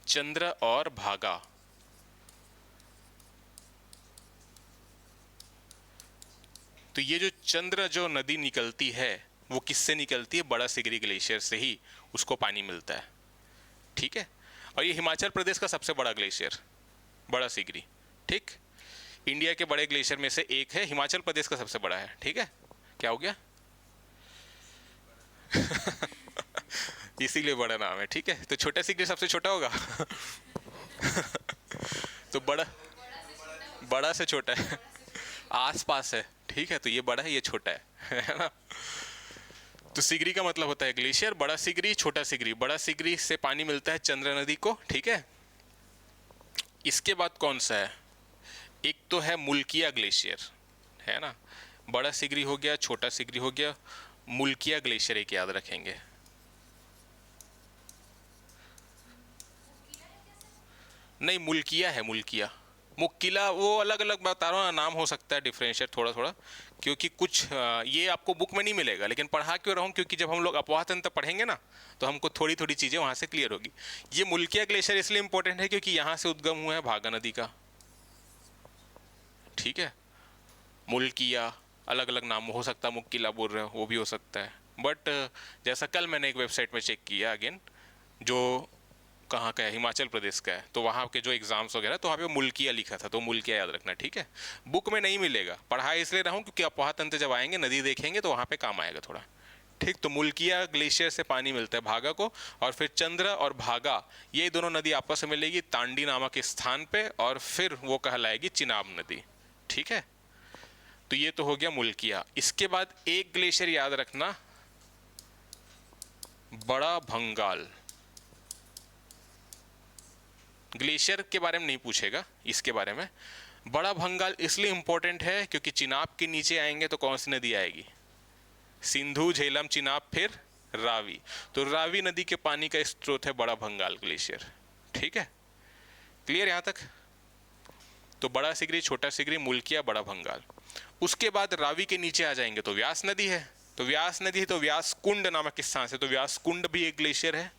चंद्र और भागा। तो ये जो चंद्र जो नदी निकलती है वो किससे निकलती है, बड़ा सिगरी ग्लेशियर से ही उसको पानी मिलता है, ठीक है। और ये हिमाचल प्रदेश का सबसे बड़ा ग्लेशियर बड़ा सिगरी, ठीक। इंडिया के बड़े ग्लेशियर में से एक है, हिमाचल प्रदेश का सबसे बड़ा है, ठीक है। क्या हो गया इसीलिए बड़ा नाम है, ठीक है। तो छोटा सिगरी सबसे छोटा होगा। तो बड़ा, बड़ा से छोटा है, आस पास है, ठीक है। तो ये बड़ा है, ये छोटा है ना। तो सिगरी का मतलब होता है ग्लेशियर, बड़ा सिगरी, छोटा सिगरी। बड़ा सिगरी से पानी मिलता है चंद्रा नदी को, ठीक है। इसके बाद कौन सा है, एक तो है मुल्किया ग्लेशियर, है ना। बड़ा सिगरी हो गया, छोटा सिगरी हो गया, मुल्किया ग्लेशियर एक याद रखेंगे। नहीं, मुल्किया है, मुल्किया। मुक्किला वो अलग अलग बता रहा हूँ, नाम हो सकता है डिफरेंशिएट थोड़ा थोड़ा, क्योंकि कुछ ये आपको बुक में नहीं मिलेगा, लेकिन पढ़ा क्यों रहा हूँ, क्योंकि जब हम लोग अपवाह तंत्र पढ़ेंगे ना, तो हमको थोड़ी थोड़ी चीज़ें वहाँ से क्लियर होगी। ये मुल्किया ग्लेशियर इसलिए इंपॉर्टेंट है क्योंकि यहाँ से उद्गम हुआ है भागा नदी का, ठीक है। मुल्किया अलग अलग नाम हो सकता है, मुक्किला बोल रहे हो वो भी हो सकता है, बट जैसा कल मैंने एक वेबसाइट में चेक किया अगेन, जो कहाँ का है, हिमाचल प्रदेश का है, तो वहाँ के जो एग्जाम्स वगैरह, तो वहाँ पे मुल्किया लिखा था, तो मुल्किया याद रखना, ठीक है। बुक में नहीं मिलेगा, पढ़ा इसलिए रहा हूँ क्योंकि अपवाह तंत्र जब आएंगे, नदी देखेंगे तो वहाँ पे काम आएगा थोड़ा, ठीक। तो मुल्किया ग्लेशियर से पानी मिलता है भागा को, और फिर चंद्र और भागा ये दोनों नदी आपस में मिलेगी तांडी नामक स्थान पे, और फिर वो कहलाएगी चिनाब नदी, ठीक है। तो ये तो हो गया मुल्किया। इसके बाद एक ग्लेशियर याद रखना, बड़ा भंगाल। ग्लेशियर के बारे में नहीं पूछेगा, इसके बारे में। बड़ा भंगाल इसलिए इंपॉर्टेंट है क्योंकि चिनाब के नीचे आएंगे तो कौन सी नदी आएगी, सिंधु, झेलम, चिनाब, फिर रावी। तो रावी नदी के पानी का स्रोत है बड़ा भंगाल ग्लेशियर, ठीक है। क्लियर यहां तक। तो बड़ा सिगरी, छोटा सिगरी, मुल्किया, बड़ा भंगाल। उसके बाद रावी के नीचे आ जाएंगे तो व्यास नदी है, तो व्यास नदी है तो व्यास कुंड नामक स्थान से, तो व्यास कुंड भी एक ग्लेशियर है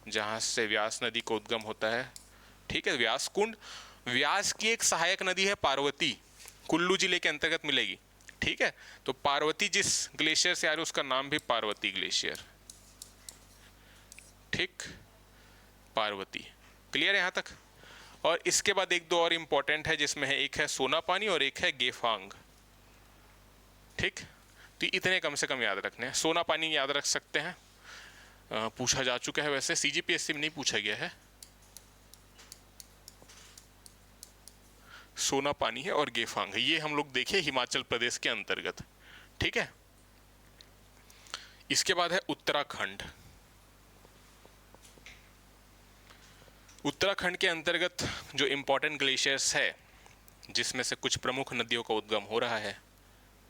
जहां से व्यास नदी को उद्गम होता है, ठीक है। व्यास कुंड, व्यास की एक सहायक नदी है पार्वती, कुल्लू जिले के अंतर्गत मिलेगी, ठीक है। तो पार्वती जिस ग्लेशियर से आ रही है उसका नाम भी पार्वती ग्लेशियर, ठीक, पार्वती। क्लियर है यहां तक। और इसके बाद एक दो और इंपॉर्टेंट है जिसमें है, एक है सोना पानी और एक है गेफांग, ठीक। तो इतने कम से कम याद रखने हैं। सोना पानी याद रख सकते हैं, पूछा जा चुका है, वैसे सीजीपीएससी में नहीं पूछा गया है। सोना पानी है और गेफांग है, ये हम लोग देखे हिमाचल प्रदेश के अंतर्गत, ठीक है। इसके बाद है उत्तराखंड। उत्तराखंड के अंतर्गत जो इंपॉर्टेंट ग्लेशियर्स है, जिसमें से कुछ प्रमुख नदियों का उद्गम हो रहा है,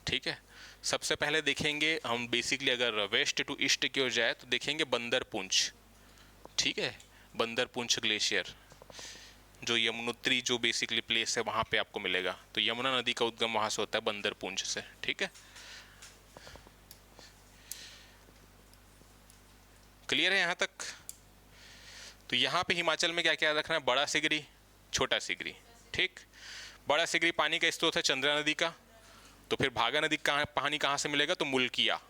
ठीक है। सबसे पहले देखेंगे हम बेसिकली, अगर वेस्ट टू ईस्ट की ओर जाए तो देखेंगे बंदरपुंछ, ठीक है। बंदरपुंछ ग्लेशियर जो यमुनोत्री जो बेसिकली प्लेस है वहां पे आपको मिलेगा, तो यमुना नदी का उद्गम वहां से होता है बंदरपुंछ से, ठीक है। क्लियर है यहां तक। तो यहाँ पे हिमाचल में क्या क्या रखना है, बड़ा सिगरी, छोटा सिगरी, ठीक। बड़ा सिगरी पानी का स्रोत है चंद्रा नदी का, तो फिर भागा नदी का पानी कहाँ से मिलेगा, तो मुल्किया,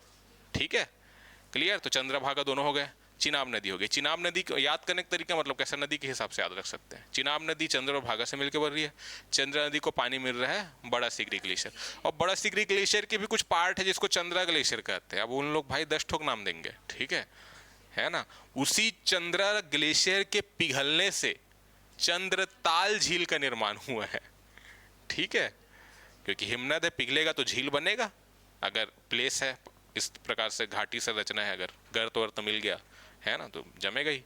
ठीक है। क्लियर। तो चंद्रा भागा दोनों हो गए। चिनाब नदी हो गई। चिनाब नदी को याद करने का तरीका मतलब कैसे, नदी के हिसाब से याद रख सकते हैं। चिनाब नदी चंद्र और भागा से मिलकर बन रही है। चंद्रा नदी को पानी मिल रहा है बड़ा सिगरी ग्लेशियर, और बड़ा सिगरी ग्लेशियर के भी कुछ पार्ट है जिसको चंद्रा ग्लेशियर कहते हैं। अब उन लोग भाई 10 ठोक नाम देंगे, ठीक है ना। उसी चंद्रा ग्लेशियर के पिघलने से चंद्रताल झील का निर्माण हुआ है, ठीक है। क्योंकि हिमनद है, पिघलेगा तो झील बनेगा, अगर प्लेस है इस प्रकार से घाटी से रचना है, अगर गर्त वर्त मिल गया है ना तो जमेगा ही।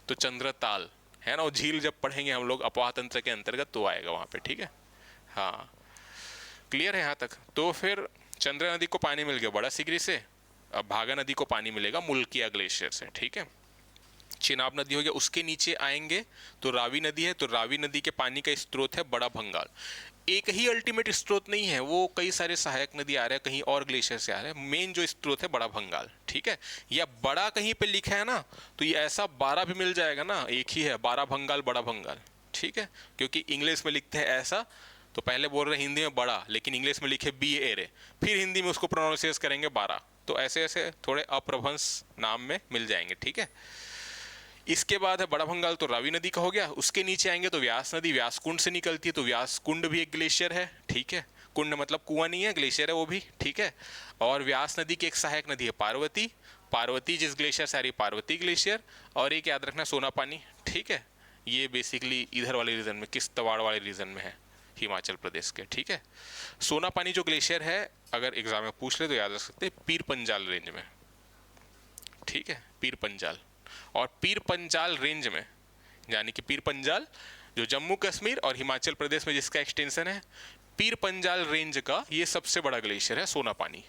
तो चंद्रताल है ना, वो झील जब पढ़ेंगे हम लोग अपवाह तंत्र के अंतर्गत तो आएगा वहां पे, ठीक है। हाँ, क्लियर है यहाँ तक। तो फिर चंद्रा नदी को पानी मिल गया बड़ा सिगरी से, अब भागा नदी को पानी मिलेगा मुल्किया ग्लेशियर से, ठीक है। चिनाब नदी हो गया, उसके नीचे आएंगे तो रावी नदी है, तो रावी नदी के पानी का स्रोत है बड़ा भंगाल। एक ही अल्टीमेट स्रोत नहीं है, वो कई सारे सहायक नदी आ रहे हैं, कहीं और ग्लेशियर से आ रहे हैं। मेन जो स्रोत है बड़ा भंगाल, ठीक है। या बड़ा कहीं पे लिखा है ना तो ये ऐसा 12 भी मिल जाएगा ना, एक ही है, बड़ा भंगाल, बड़ा भंगाल, ठीक है। क्योंकि इंग्लिश में लिखते हैं ऐसा, तो पहले बोल रहे हिंदी में बड़ा, लेकिन इंग्लिश में लिखे बी ए रे, फिर हिंदी में उसको प्रोनाउंसिएट करेंगे 12। तो ऐसे ऐसे थोड़े अप्रभंश नाम में मिल जाएंगे, ठीक है। इसके बाद है बड़ा भंगाल, तो रावी नदी का हो गया। उसके नीचे आएंगे तो व्यास नदी व्यास कुंड से निकलती है, तो व्यास कुंड भी एक ग्लेशियर है, ठीक है। कुंड मतलब कुआं नहीं है, ग्लेशियर है वो भी, ठीक है। और व्यास नदी की एक सहायक नदी है पार्वती, पार्वती जिस ग्लेशियर से आ रही पार्वती ग्लेशियर। और एक याद रखना सोना पानी, ठीक है। ये बेसिकली इधर वाले रीजन में, किश्तवाड़ वाले रीजन में है हिमाचल प्रदेश के, ठीक है। सोना पानी जो ग्लेशियर है, अगर एग्जाम में पूछ ले तो याद रख सकते हैं, पीर पंजाल रेंज में, ठीक है, पीर पंजाल। और पीर पंजाल रेंज में, यानी कि पीर पंजाल जो जम्मू कश्मीर और हिमाचल प्रदेश में जिसका एक्सटेंशन है, पीर पंजाल रेंज का ये सबसे बड़ा ग्लेशियर है सोना पानी,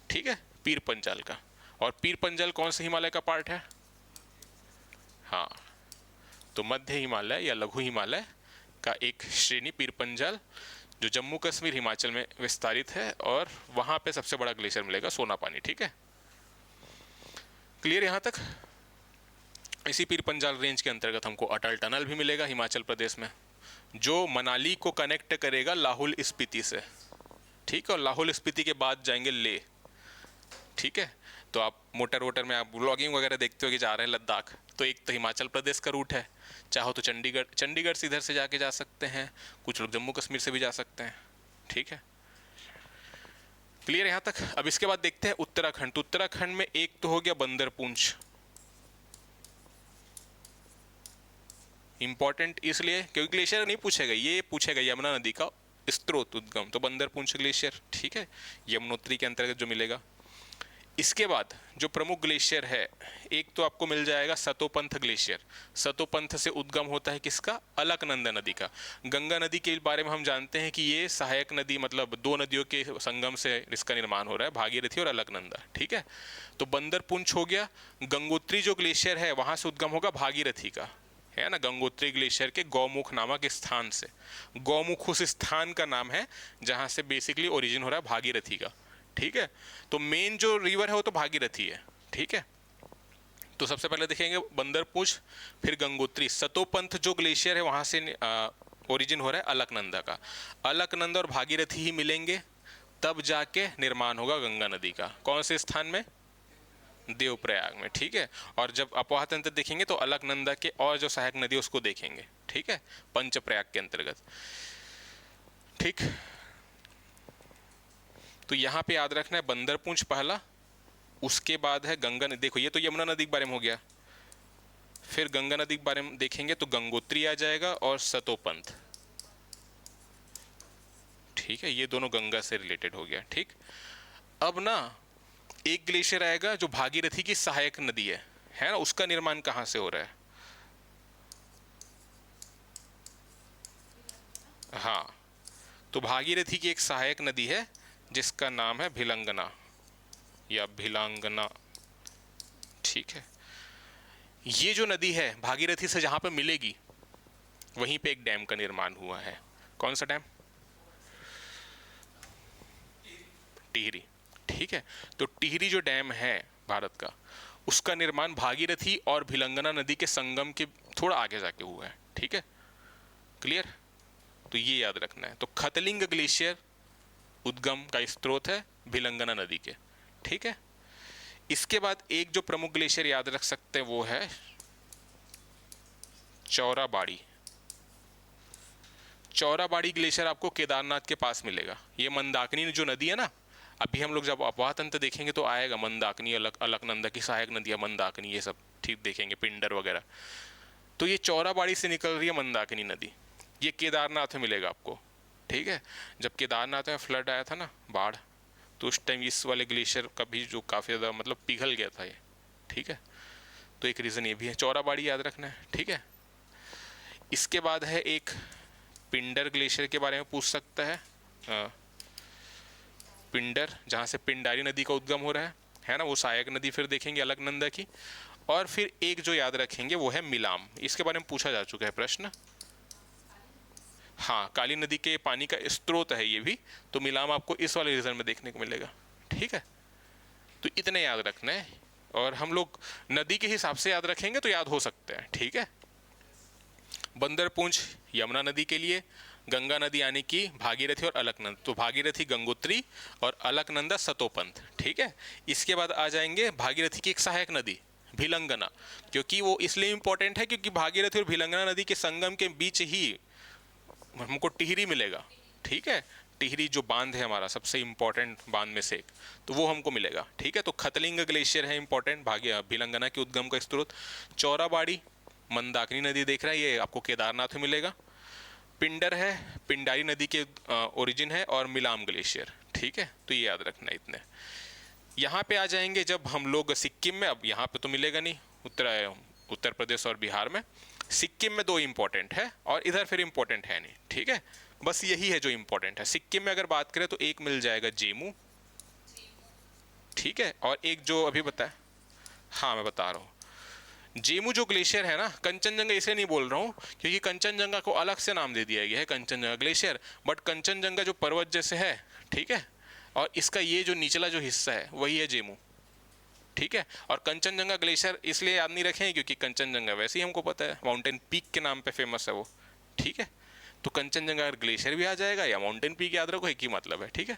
ठीक है, पीर पंजाल का। और पीर पंजाल कौन से हिमालय का पार्ट है? हाँ, तो मध्य हिमालय या लघु हिमालय का एक श्रेणी पीर पंजाल, जो जम्मू कश्मीर हिमाचल में विस्तारित है, और वहां पे सबसे बड़ा ग्लेशियर मिलेगा सोना पानी, ठीक है। क्लियर यहां तक? इसी पीर पंजाल रेंज के अंतर्गत हमको अटल टनल भी मिलेगा हिमाचल प्रदेश में, जो मनाली को कनेक्ट करेगा लाहौल स्पीति से, ठीक है। और लाहौल स्पीति के बाद जाएंगे ले, ठीक है। तो आप मोटर वोटर में आप ब्लॉगिंग वगैरह देखते हो कि जा रहे हैं लद्दाख, तो एक तो हिमाचल प्रदेश का रूट है, चाहो तो चंडीगढ़ से इधर से जाके जा सकते हैं, कुछ लोग जम्मू कश्मीर से भी जा सकते हैं, ठीक है। क्लियर यहाँ तक? अब इसके बाद देखते हैं उत्तराखंड। तो उत्तराखंड में एक तो हो गया बंदरपूंछ, इंपॉर्टेंट इसलिए क्योंकि ग्लेशियर नहीं पूछेगा, ये पूछेगा यमुना नदी का स्त्रोत उद्गम, तो बंदरपूंछ ग्लेशियर, ठीक है, यमुनोत्री के अंतर्गत जो मिलेगा। इसके बाद जो प्रमुख ग्लेशियर है, एक तो आपको मिल जाएगा सतोपंथ ग्लेशियर। सतोपंथ से उद्गम होता है किसका? अलकनंदा नदी का। गंगा नदी के बारे में हम जानते हैं कि ये सहायक नदी, मतलब दो नदियों के संगम से इसका निर्माण हो रहा है, भागीरथी और अलकनंदा, ठीक है। तो बंदरपूंछ हो गया। गंगोत्री जो ग्लेशियर है वहां से उद्गम होगा भागीरथी का, है ना, गंगोत्री ग्लेशियर के गौमुख नामक स्थान से। गौमुख उस स्थान का नाम है जहां से बेसिकली ओरिजिन हो रहा है भागीरथी का, ठीक है। तो मेन जो रिवर है वो तो भागीरथी है, ठीक है। तो सबसे पहले देखेंगे बंदरपूंछ, फिर गंगोत्री। सतोपंथ जो ग्लेशियर है वहां से ओरिजिन हो रहा है अलकनंदा का। अलकनंदा और भागीरथी ही मिलेंगे, तब जाके निर्माण होगा गंगा नदी का। कौन से स्थान में? देवप्रयाग में, ठीक है। और जब अपवाह तंत्र देखेंगे तो अलकनंदा के और जो सहायक नदी उसको देखेंगे, ठीक है, पंचप्रयाग के अंतर्गत, ठीक। तो यहाँ पे याद रखना है बंदरपूंछ पहला, उसके बाद है गंगा नदी। देखो ये तो यमुना नदी के बारे में हो गया, फिर गंगा नदी के बारे में देखेंगे तो गंगोत्री आ जाएगा और सतोपंथ, ठीक है, ये दोनों गंगा से रिलेटेड हो गया, ठीक। अब ना एक ग्लेशियर आएगा जो भागीरथी की सहायक नदी है ना, उसका निर्माण कहां से हो रहा है? हाँ, तो भागीरथी की एक सहायक नदी है जिसका नाम है भिलंगना या भिलांगना, ठीक है। ये जो नदी है भागीरथी से जहां पे मिलेगी, वहीं पे एक डैम का निर्माण हुआ है। कौन सा डैम? टिहरी, ठीक है। तो टिहरी जो डैम है भारत का, उसका निर्माण भागीरथी और भिलंगना नदी के संगम के थोड़ा आगे जाके हुआ है, ठीक है। क्लियर? तो ये याद रखना है। तो खतलिंग ग्लेशियर उद्गम का स्रोत है भिलंगना नदी के, ठीक है। इसके बाद एक जो प्रमुख ग्लेशियर याद रख सकते हैं वो है चौराबाड़ी। चौराबाड़ी ग्लेशियर आपको केदारनाथ के पास मिलेगा। ये मंदाकिनी जो नदी है ना, अभी हम लोग जब अपवाह तंत्र देखेंगे तो आएगा मंदाकिनी, अलकनंदा की सहायक नदियां मंदाकिनी, ये सब ठीक देखेंगे, पिंडर वगैरह। तो ये चौराबाड़ी से निकल रही है मंदाकिनी नदी, ये केदारनाथ में मिलेगा आपको, ठीक है। जब केदारनाथ में फ्लड आया था ना, बाढ़, तो उस टाइम इस वाले ग्लेशियर का भी जो काफ़ी ज़्यादा मतलब पिघल गया था ये, ठीक है। तो एक रीज़न ये भी है, चौराबाड़ी याद रखना है, ठीक है। इसके बाद है एक पिंडर ग्लेशियर के बारे में पूछ सकता है, पिंडर जहाँ से पिंडारी नदी का उद्गम हो रहा है ना, वो सहायक नदी फिर देखेंगे अलकनंदा की। और फिर एक जो याद रखेंगे वो है मिलाम, इसके बारे में पूछा जा चुका है प्रश्न। हाँ, काली नदी के पानी का स्रोत है ये भी, तो मिलाम आपको इस वाले रीजन में देखने को मिलेगा, ठीक है। तो इतने याद रखना है, और हम लोग नदी के हिसाब से याद रखेंगे तो याद हो सकते हैं, ठीक है। बंदरपूंछ यमुना नदी के लिए, गंगा नदी यानी कि भागीरथी और अलकनंदा, तो भागीरथी गंगोत्री और अलकनंदा सतोपंथ, ठीक है। इसके बाद आ जाएंगे भागीरथी की एक सहायक नदी भिलंगना, क्योंकि वो इसलिए इंपॉर्टेंट है क्योंकि भागीरथी और भिलंगना नदी के संगम के बीच ही हमको टिहरी मिलेगा, ठीक है। टिहरी जो बांध है हमारा सबसे इंपॉर्टेंट बांध में से एक, तो वो हमको मिलेगा। ठीक है, तो खतलिंग ग्लेशियर है इंपॉर्टेंट, भाग्य भिलंगना के उद्गम का स्रोत। चौराबाड़ी मंदाकिनी नदी देख रहा है, ये आपको केदारनाथ में मिलेगा। पिंडर है, पिंडारी नदी के ओरिजिन है, और मिलाम ग्लेशियर। ठीक है, तो ये याद रखना इतने। यहाँ पे आ जाएंगे जब हम लोग सिक्किम में, अब यहाँ पे तो मिलेगा नहीं, उत्तर प्रदेश और बिहार में। सिक्किम में दो इंपॉर्टेंट है और इधर फिर इंपॉर्टेंट है नहीं। ठीक है, बस यही है जो इंपॉर्टेंट है। सिक्किम में अगर बात करें तो एक मिल जाएगा जेमू। ठीक है, और एक जो अभी बताया, हाँ मैं बता रहा हूँ, जेमू जो ग्लेशियर है ना, कंचनजंगा इसे नहीं बोल रहा हूँ क्योंकि कंचनजंगा को अलग से नाम दे दिया गया है कंचनजंगा ग्लेशियर, बट कंचनजंगा जो पर्वत जैसे है, ठीक है, और इसका ये जो निचला जो हिस्सा है वही है जेमू। ठीक है, और कंचनजंगा ग्लेशियर इसलिए याद नहीं रखें क्योंकि कंचनजंगा वैसे ही हमको पता है माउंटेन पीक के नाम पे फेमस है वो। ठीक है, तो कंचनजंगा ग्लेशियर भी आ जाएगा या माउंटेन पीक, याद रखो एक ही मतलब है। ठीक है,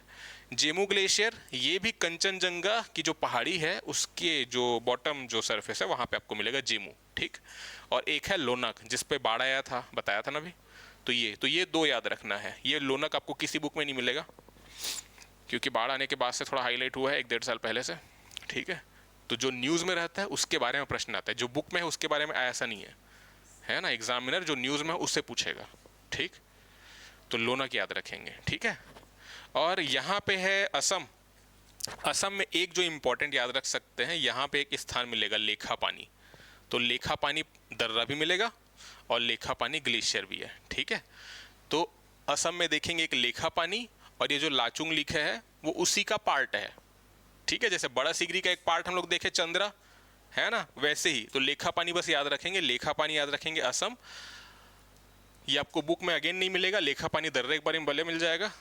जेमू ग्लेशियर ये भी कंचनजंगा की जो पहाड़ी है उसके जो बॉटम जो सरफेस है वहाँ पे आपको मिलेगा जेमू। ठीक, और एक है लोनाक जिस पे बाढ़ आया था, बताया था ना अभी, तो ये दो याद रखना है। ये लोनाक आपको किसी बुक में नहीं मिलेगा क्योंकि बाढ़ आने के बाद से थोड़ा हाईलाइट हुआ है 1-1.5 साल पहले से। ठीक है, तो जो न्यूज़ में रहता है उसके बारे में प्रश्न आता है, जो बुक में है उसके बारे में ऐसा नहीं है ना। एग्जामिनर जो न्यूज़ में है उससे पूछेगा। ठीक, तो लोनाक याद रखेंगे। ठीक है, और यहाँ पे है असम। असम में एक जो इंपॉर्टेंट याद रख सकते हैं, यहाँ पे एक स्थान मिलेगा लेखा पानी। तो लेखा पानी दर्रा भी मिलेगा और लेखा पानी ग्लेशियर भी है। ठीक है, तो असम में देखेंगे एक लेखा पानी, और ये जो लाचुंग लिखे है वो उसी का पार्ट है। ठीक है, जैसे बड़ा सिगरी का एक पार्ट हम लोग देखे चंद्रा, है ना, वैसे ही तो लेखा पानी बस याद रखेंगे, लेखा पानी याद रखेंगे असम। ये आपको बुक में अगेन नहीं मिलेगा, लेखा पानी दर्रे के बारे में भले मिल जाएगा,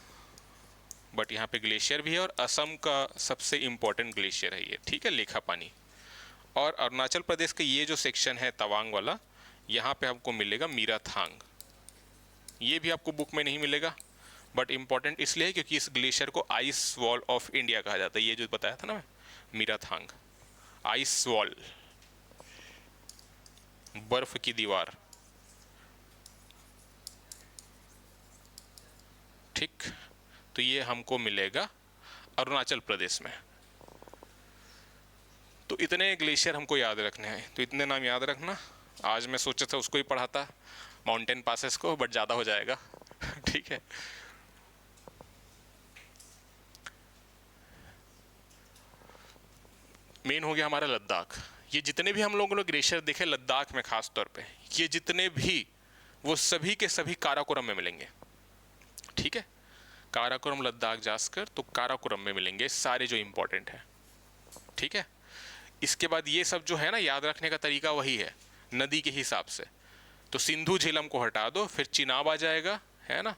बट यहाँ पे ग्लेशियर भी है और असम का सबसे इंपॉर्टेंट ग्लेशियर है ये। ठीक है, लेखा पानी। और अरुणाचल प्रदेश का ये जो सेक्शन है तवांग वाला, यहाँ पे आपको मिलेगा मीराथांग। ये भी आपको बुक में नहीं मिलेगा, बट इंपॉर्टेंट इसलिए है क्योंकि इस ग्लेशियर को आइस वॉल ऑफ इंडिया कहा जाता है। ये जो बताया था ना मैं, मीराथांग आइस वॉल, बर्फ की दीवार। ठीक, तो ये हमको मिलेगा अरुणाचल प्रदेश में। तो इतने ग्लेशियर हमको याद रखने हैं, तो इतने नाम याद रखना। आज मैं सोचा था उसको ही पढ़ाता, माउंटेन पासेस को, बट ज़्यादा हो जाएगा। ठीक है, मेन हो गया हमारा लद्दाख। ये जितने भी हम लोगों ने ग्लेशियर देखे लद्दाख में खास तौर पे, ये जितने भी, वो सभी के सभी काराकोरम में मिलेंगे। ठीक है, काराकोरम लद्दाख जाकर तो काराकोरम में मिलेंगे सारे जो इंपॉर्टेंट है। ठीक है, इसके बाद ये सब जो है ना याद रखने का तरीका वही है नदी के हिसाब से। तो सिंधु झेलम को हटा दो, फिर चिनाब आ जाएगा, है ना।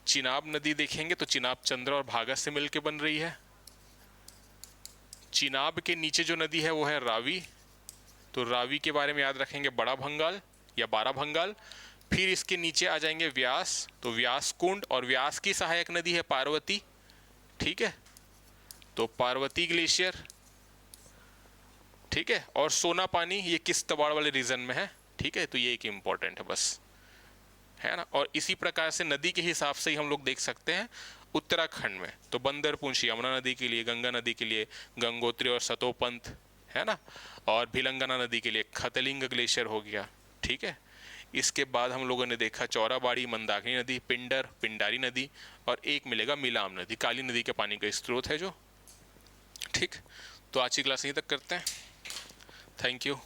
चिनाब नदी देखेंगे तो चिनाब चंद्र और भागा से मिलके बन रही है। चिनाब के नीचे जो नदी है वो है रावी, तो रावी के बारे में याद रखेंगे बड़ा भंगाल या बारा भंगाल। फिर इसके नीचे आ जाएंगे व्यास, तो व्यास कुंड, और व्यास की सहायक नदी है पार्वती। ठीक है, तो पार्वती ग्लेशियर। ठीक है, और सोना पानी ये किश्तवाड़ वाले रीजन में है। ठीक है, तो ये एक इम्पॉर्टेंट है बस, है ना। और इसी प्रकार से नदी के हिसाब से ही हम लोग देख सकते हैं उत्तराखंड में, तो बंदरपुंछ यमुना नदी के लिए, गंगा नदी के लिए गंगोत्री और सतोपंथ, है ना, और भिलंगना नदी के लिए खतलिंग ग्लेशियर हो गया। ठीक है, इसके बाद हम लोगों ने देखा चौराबाड़ी मंदाकिनी नदी, पिंडर पिंडारी नदी, और एक मिलेगा मिलाम नदी, काली नदी के पानी का स्रोत है जो। ठीक, तो आज की क्लास यहीं तक करते हैं। Thank you.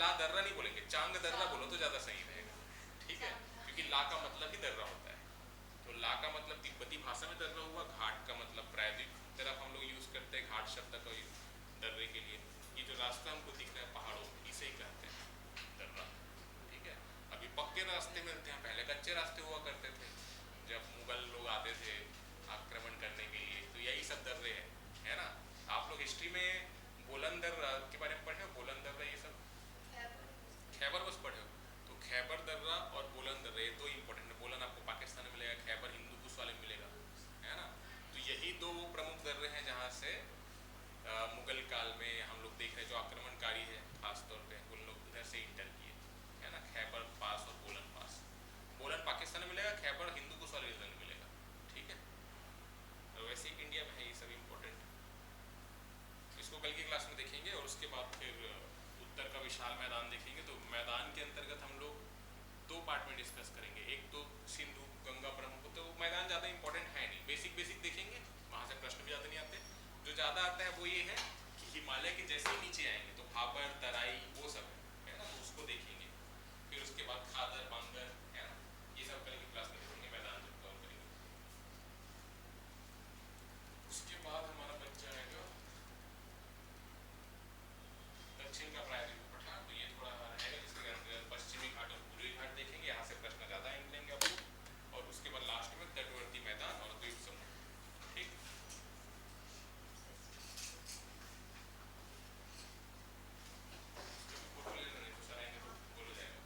ला दर्रा नहीं बोलेंगे, चांग दर्रा बोलो तो ज्यादा सही रहेगा, ठीक है, क्योंकि ला का मतलब ही दर्रा होता है। तो ला का मतलब तिब्बती भाषा में दर्रा हुआ, घाट का मतलब प्रायद्वीप तरफ हम लोग यूज करते हैं घाट शब्द का दर्रे के लिए। ये जो रास्ता हमको दिख रहा है पहाड़ों, इसे ही कहते हैं दर्रा, ठीक है। अभी पक्के रास्ते मिलते हैं, पहले कच्चे रास्ते हुआ करते थे, जब मुगल लोग आते थे आक्रमण करने के लिए, तो यही सब दर्रे हैं, है ना। आप लोग हिस्ट्री में बोलन दर्रा के बारे में पढ़े हो, बोलन दर्रा ये सब, खैबर बस पढ़े हो, तो खैबर दर्रा और बोलन दर्रा ये दो इंपॉर्टेंट है। बोलन आपको पाकिस्तान में मिलेगा, खैबर हिंदू कुश वाले में मिलेगा, है ना। तो यही दो वो प्रमुख दर्रे हैं जहाँ से मुगल काल में हम लोग देख रहे हैं जो आक्रमणकारी है खासतौर पे उन लोग उधर से इंटर किए, है ना। खैबर पास और बोलन पास, बोलन पाकिस्तान में मिलेगा, खैबर हिंदू कुश वाले रीजन में मिलेगा, ठीक है। तो वैसे ही इंडिया में है ये सब इम्पोर्टेंट, इसको कल की क्लास में देखेंगे। और उसके बाद फिर उत्तर का विशाल मैदान देखेंगे। तो मैदान के अंतर्गत हम लोग दो पार्ट में डिस्कस करेंगे, एक तो सिंधु गंगा ब्रह्मपुत्र, तो मैदान ज़्यादा इंपॉर्टेंट है नहीं, बेसिक बेसिक देखेंगे, वहाँ से प्रश्न भी ज़्यादा नहीं आते। जो ज़्यादा आता है वो ये है कि हिमालय के जैसे ही नीचे आएंगे तो भाबर तराई वो सब है ना, तो उसको देखेंगे। फिर उसके बाद खादर बांगर, है ना, ये सब कल की क्लास में देखेंगे मैदान जब कवर करेंगे। उसके बाद हमारा बच जाएगा दक्षिण का प्रायद्वीप पठार, तो ये थोड़ा रहेगा जिसके अंदर पश्चिमी घाट और पूर्वी घाट देखेंगे, यहाँ से प्रश्न ज़्यादा निकलेंगे आपको। और उसके बाद लास्ट में तटवर्ती मैदान और द्वीप समूह, ठीक। फोटो ले लेना, नहीं तो सर आएंगे तो बोलो जाएगा।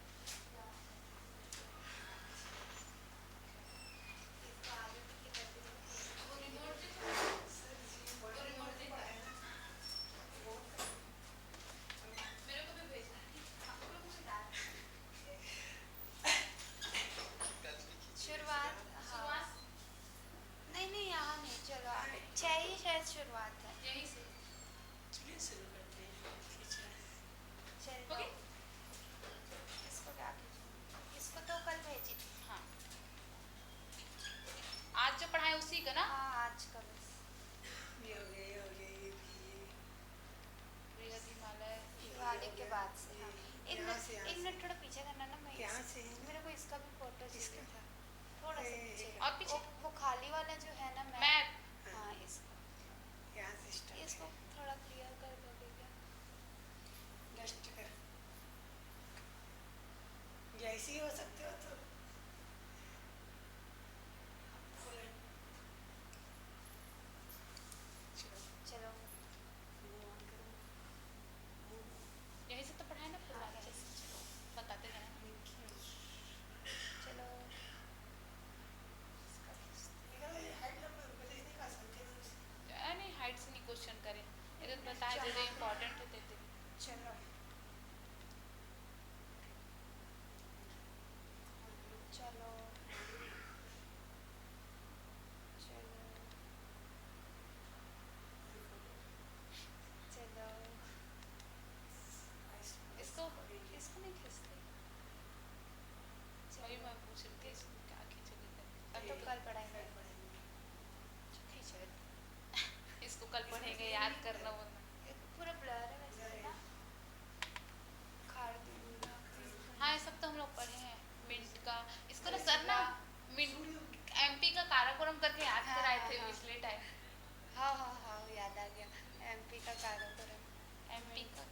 शुरुआत, हाँ नहीं नहीं यहाँ नहीं, चलो आगे 6 ही शायद शुरुआत है, यहीं से चलिए शुरू करते हैं। चलो ओके। इसको क्या कीजिए, इसको तो कल भेजी थी। हाँ, आज जो पढ़ाए उसी का ना। हाँ आज का बस ये हो गया, ये हो गया, ये भी बृहद हिमालय, दिवाली के बाद से। हाँ एक यहाँ से, मिनट, यहाँ एक मिनट थोड़ा पीछे करना ना, मैं यहाँ से मेरे को इसका भी फोटो चाहिए इसका? था, थोड़ा सा पीछे और पीछे? वो खाली वाला जो है ना मैप, हाँ इसको, यहाँ से स्टार्ट इसको थोड़ा क्लियर कर दोगे क्या? डस्ट कर, जैसे ही हो सकते हो तो चलो यहीं से तो पढ़ाए ना पूरा अच्छे से, बताते जाना। चलो नहीं हाइट से नहीं क्वेश्चन करें, ये तो बताए दे दे इम्पोर्टेंट है देते। चलो चलो चलो चलो इसको इसको नहीं खींचते, वही मैं पूछ रही थी इसको क्या खींचोगे अब तो कल पढ़ाएंगे। खींचो इसको कल पढ़ेंगे, याद करना वरना। पूरा ब्लर है वैसे ना, खाड़ दूंगा। हाँ ये सब तो हम लोग पढ़े हैं। मिंट का इसको ना सर ना मिंट एमपी का काराकोरम करके याद हाँ, कराए थे हाँ, पिछले टाइम। हाँ हाँ हाँ याद आ गया, एमपी का कार्यक्रम। एमपी का